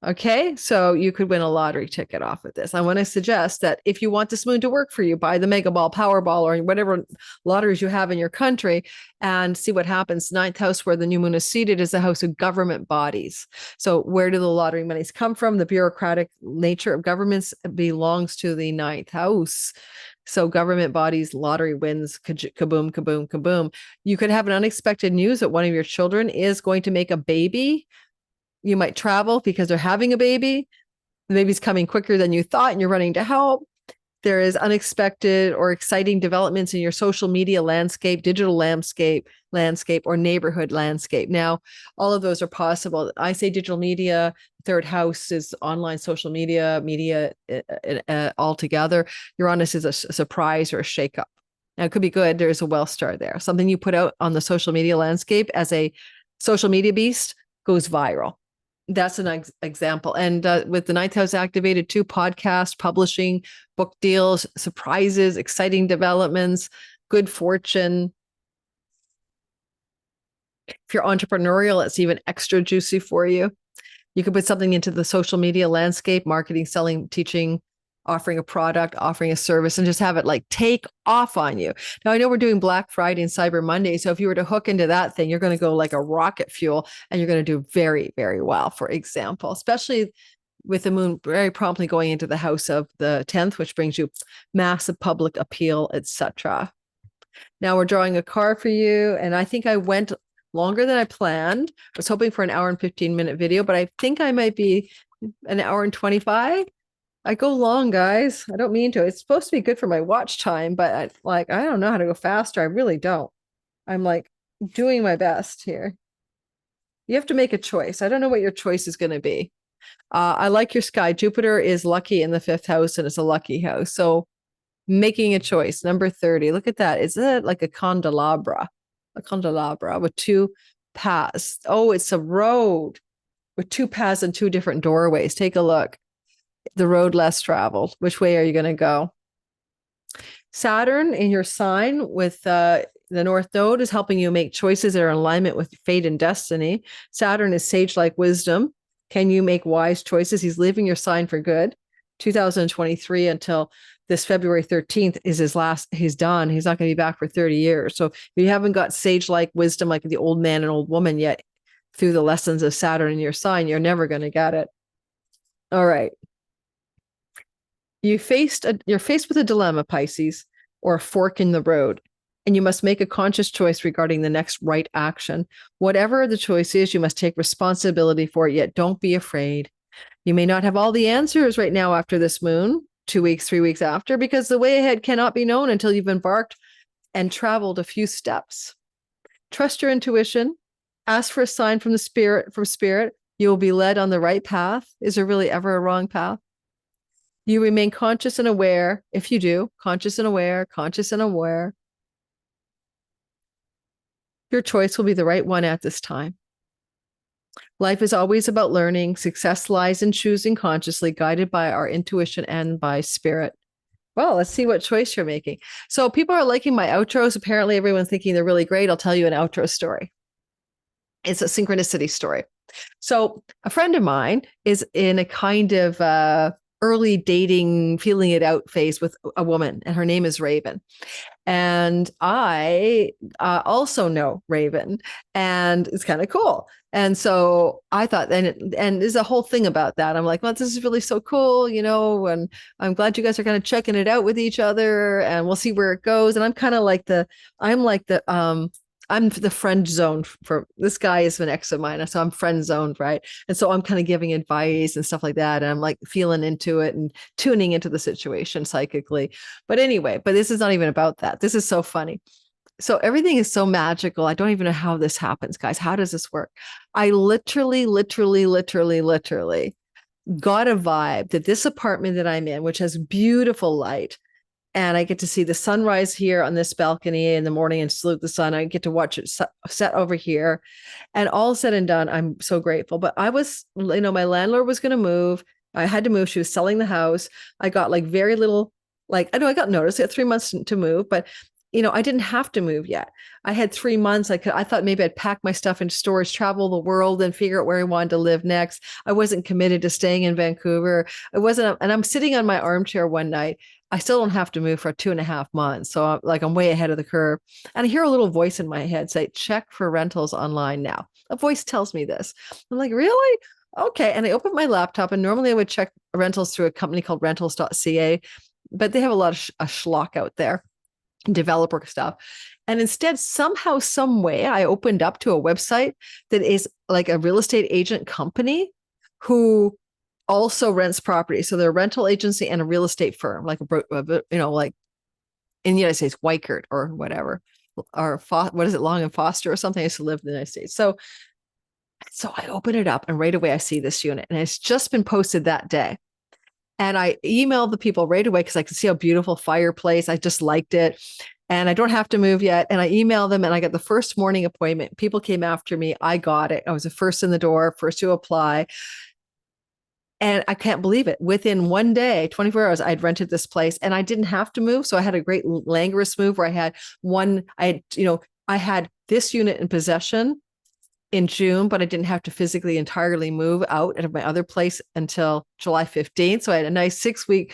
Okay, so you could win a lottery ticket off of this. I want to suggest that if you want this moon to work for you, buy the Mega Ball, Powerball, or whatever lotteries you have in your country and see what happens. Ninth house, where the new moon is seated, is the house of government bodies. So where do the lottery monies come from? The bureaucratic nature of governments belongs to the ninth house. So government bodies, lottery wins, kaboom, kaboom, kaboom. You could have an unexpected news that one of your children is going to make a baby. You might travel because they're having a baby. The baby's coming quicker than you thought and you're running to help. There is unexpected or exciting developments in your social media landscape, digital landscape, or neighborhood landscape. Now, all of those are possible. I say digital media, third house is online social media altogether. Uranus is a surprise or a shakeup. Now, it could be good. There's a well star there. Something you put out on the social media landscape as a social media beast goes viral. That's an example. And with the ninth house activated too, podcast, publishing, book deals, surprises, exciting developments, good fortune. If you're entrepreneurial, it's even extra juicy for you. You could put something into the social media landscape, marketing, selling, teaching, offering a product, offering a service, and just have it like take off on you. Now, I know we're doing Black Friday and Cyber Monday. So if you were to hook into that thing, you're going to go like a rocket fuel and you're going to do very, very well, for example, especially with the moon very promptly going into the house of the 10th, which brings you massive public appeal, etc. Now we're drawing a card for you. And I think I went longer than I planned. I was hoping for an hour and 15-minute video, but I think I might be an hour and 25. I go long, guys. I don't mean to. It's supposed to be good for my watch time, but I don't know how to go faster. I really don't. I'm like doing my best here. You have to make a choice. I don't know what your choice is going to be. I like your sky. Jupiter is lucky in the 5th house and it's a lucky house. So making a choice. Number 30. Look at that. Is it like a candelabra? A candelabra with two paths. Oh, it's a road with two paths and two different doorways. Take a look. The road less traveled. Which way are you going to go? Saturn in your sign with the North Node is helping you make choices that are in alignment with fate and destiny. Saturn is sage-like wisdom. Can you make wise choices? He's leaving your sign for good. 2023 until this February 13th is his last. He's done. He's not going to be back for 30 years. So if you haven't got sage-like wisdom like the old man and old woman yet through the lessons of Saturn in your sign, you're never going to get it. All right. You're faced with a dilemma, Pisces, or a fork in the road, and you must make a conscious choice regarding the next right action. Whatever the choice is, you must take responsibility for it, yet don't be afraid. You may not have all the answers right now after this moon, 2 weeks, 3 weeks after, because the way ahead cannot be known until you've embarked and traveled a few steps. Trust your intuition. Ask for a sign from spirit. You will be led on the right path. Is there really ever a wrong path? You remain conscious and aware. If you do, conscious and aware, conscious and aware. Your choice will be the right one at this time. Life is always about learning. Success lies in choosing consciously, guided by our intuition and by spirit. Well, let's see what choice you're making. So people are liking my outros. Apparently everyone's thinking they're really great. I'll tell you an outro story. It's a synchronicity story. So a friend of mine is in a kind of early dating, feeling it out phase with a woman, and her name is Raven. And I also know Raven, and it's kind of cool. And so I thought, and there's a whole thing about that. I'm like, well, this is really so cool, you know, and I'm glad you guys are kind of checking it out with each other, and we'll see where it goes. And I'm kind of like I'm the friend zone for this guy is an ex of mine. So I'm friend zoned, right? And so I'm kind of giving advice and stuff like that. And I'm like feeling into it and tuning into the situation psychically. But anyway, this is not even about that. This is so funny. So everything is so magical. I don't even know how this happens, guys. How does this work? I literally got a vibe that this apartment that I'm in, which has beautiful light, and I get to see the sunrise here on this balcony in the morning and salute the sun. I get to watch it set over here. And all said and done, I'm so grateful. But I was, my landlord was going to move. I had to move. She was selling the house. I got like very little, I know I got notice. I had 3 months to move, but I didn't have to move yet. I had 3 months. I thought maybe I'd pack my stuff into storage, travel the world, and figure out where I wanted to live next. I wasn't committed to staying in Vancouver. And I'm sitting on my armchair one night. I still don't have to move for 2.5 months. So I'm way ahead of the curve. And I hear a little voice in my head say, check for rentals online now. A voice tells me this. I'm like, really? Okay. And I opened my laptop, and normally I would check rentals through a company called rentals.ca, but they have a lot of schlock out there, developer stuff. And instead, somehow, some way, I opened up to a website that is like a real estate agent company who also rents property. So they're a rental agency and a real estate firm, like in the United States, Weichert or whatever, or what is it, Long and Foster or something. I used to live in the United States. So I open it up, and right away I see this unit, and it's just been posted that day. And I emailed the people right away because I could see how beautiful fireplace. I just liked it. And I don't have to move yet. And I emailed them, and I got the first morning appointment. People came after me. I got it. I was the first in the door, first to apply. And I can't believe it. Within one day, 24 hours, I'd rented this place, and I didn't have to move. So I had a great languorous move where I had this unit in possession in June, but I didn't have to physically entirely move out of my other place until July 15th. So I had a nice 6-week,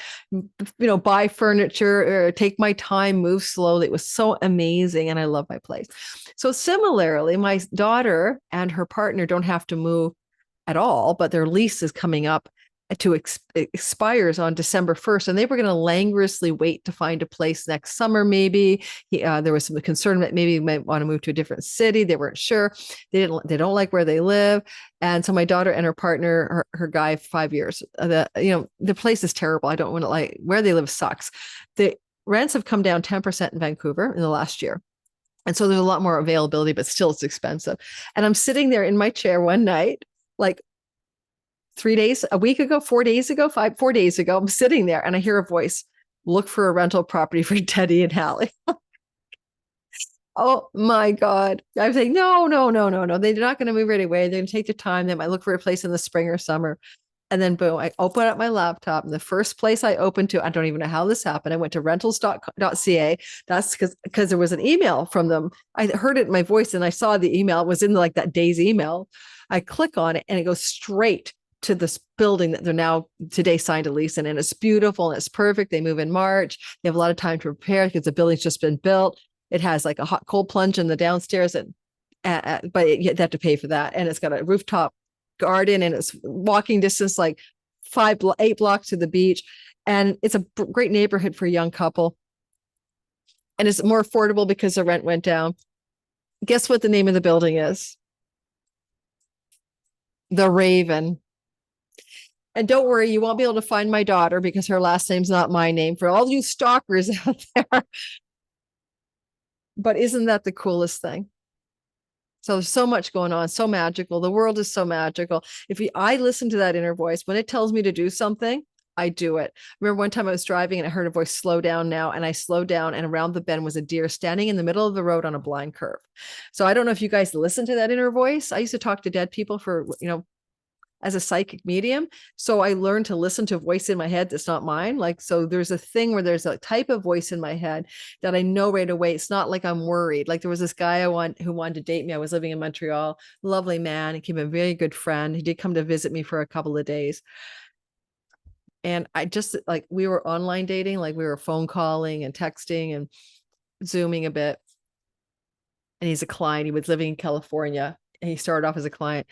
buy furniture, take my time, move slowly. It was so amazing. And I love my place. So similarly, my daughter and her partner don't have to move at all, but their lease is coming up to expires on December 1st, and they were going to languorously wait to find a place next summer. Maybe there was some concern that maybe they might want to move to a different city. They weren't sure. They don't like where they live, and so my daughter and her partner, her guy, 5 years. The place is terrible. I don't want to where they live sucks. The rents have come down 10% in Vancouver in the last year. And so there's a lot more availability, but still it's expensive. And I'm sitting there in my chair one night, 4 days ago, I'm sitting there and I hear a voice, look for a rental property for Teddy and Hallie. Oh my God. I was saying, no. They're not going to move right away. They're going to take their time. They might look for a place in the spring or summer. And then boom, I open up my laptop, and the first place I opened to, I don't even know how this happened. I went to rentals.ca. That's because there was an email from them. I heard it in my voice, and I saw the email. It was in that day's email. I click on it, and it goes straight to this building that they're now today signed a lease in, and it's beautiful and it's perfect. They move in March. They have a lot of time to prepare because the building's just been built. It has like a hot cold plunge in the downstairs, and but you have to pay for that. And it's got a rooftop garden, and it's walking distance, like 8 blocks to the beach. And it's a great neighborhood for a young couple. And it's more affordable because the rent went down. Guess what the name of the building is? The Raven. And don't worry, you won't be able to find my daughter because her last name's not my name, for all you stalkers out there. But isn't that the coolest thing? So there's so much going on, so magical. The world is so magical. I listen to that inner voice, when it tells me to do something, I do it. Remember one time I was driving and I heard a voice, slow down now. And I slowed down, and around the bend was a deer standing in the middle of the road on a blind curve. So I don't know if you guys listen to that inner voice. I used to talk to dead people for, as a psychic medium. So I learned to listen to a voice in my head that's not mine. Like, so there's a thing where there's a type of voice in my head that I know right away. It's not like I'm worried. Like there was this guy who wanted to date me. I was living in Montreal, lovely man. He became a very good friend. He did come to visit me for a couple of days. And I just, like, we were online dating, like we were phone calling and texting and Zooming a bit. And he's a client. He was living in California, and he started off as a client.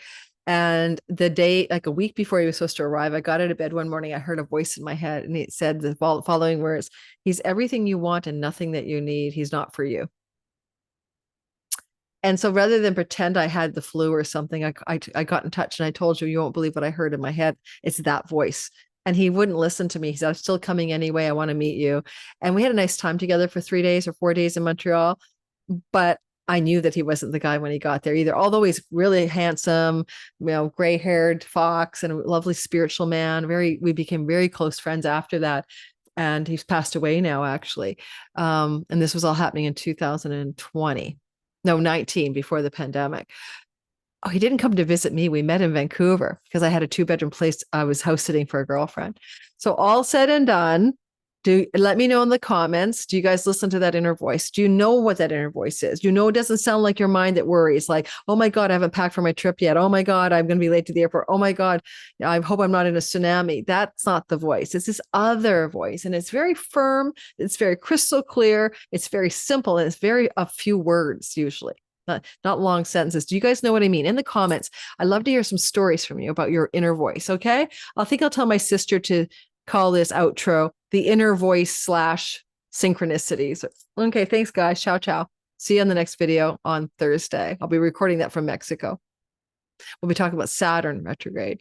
And the day, like a week before he was supposed to arrive, I got out of bed one morning. I heard a voice in my head, and it said the following words: he's everything you want and nothing that you need. He's not for you. And so rather than pretend I had the flu or something, I got in touch, and I told you won't believe what I heard in my head. It's that voice. And he wouldn't listen to me. He said, I'm still coming anyway. I want to meet you. And we had a nice time together for 3 days or 4 days in Montreal. But I knew that he wasn't the guy when he got there either. Although he's really handsome, gray-haired fox and a lovely spiritual man. We became very close friends after that. And he's passed away now, actually. And this was all happening in 19, before the pandemic. Oh, he didn't come to visit me. We met in Vancouver because I had a 2-bedroom place I was house sitting for a girlfriend. So all said and done, let me know in the comments. Do you guys listen to that inner voice? Do you know what that inner voice is? You know, it doesn't sound like your mind that worries, like, oh my God, I haven't packed for my trip yet. Oh my God, I'm going to be late to the airport. Oh my God, I hope I'm not in a tsunami. That's not the voice. It's this other voice. And it's very firm. It's very crystal clear. It's very simple. And it's very a few words usually. Not long sentences. Do you guys know what I mean? In the comments, I'd love to hear some stories from you about your inner voice. Okay. I'll tell my sister to call this outro the inner voice / synchronicities. Okay. Thanks, guys. Ciao, ciao. See you on the next video on Thursday. I'll be recording that from Mexico. We'll be talking about Saturn retrograde.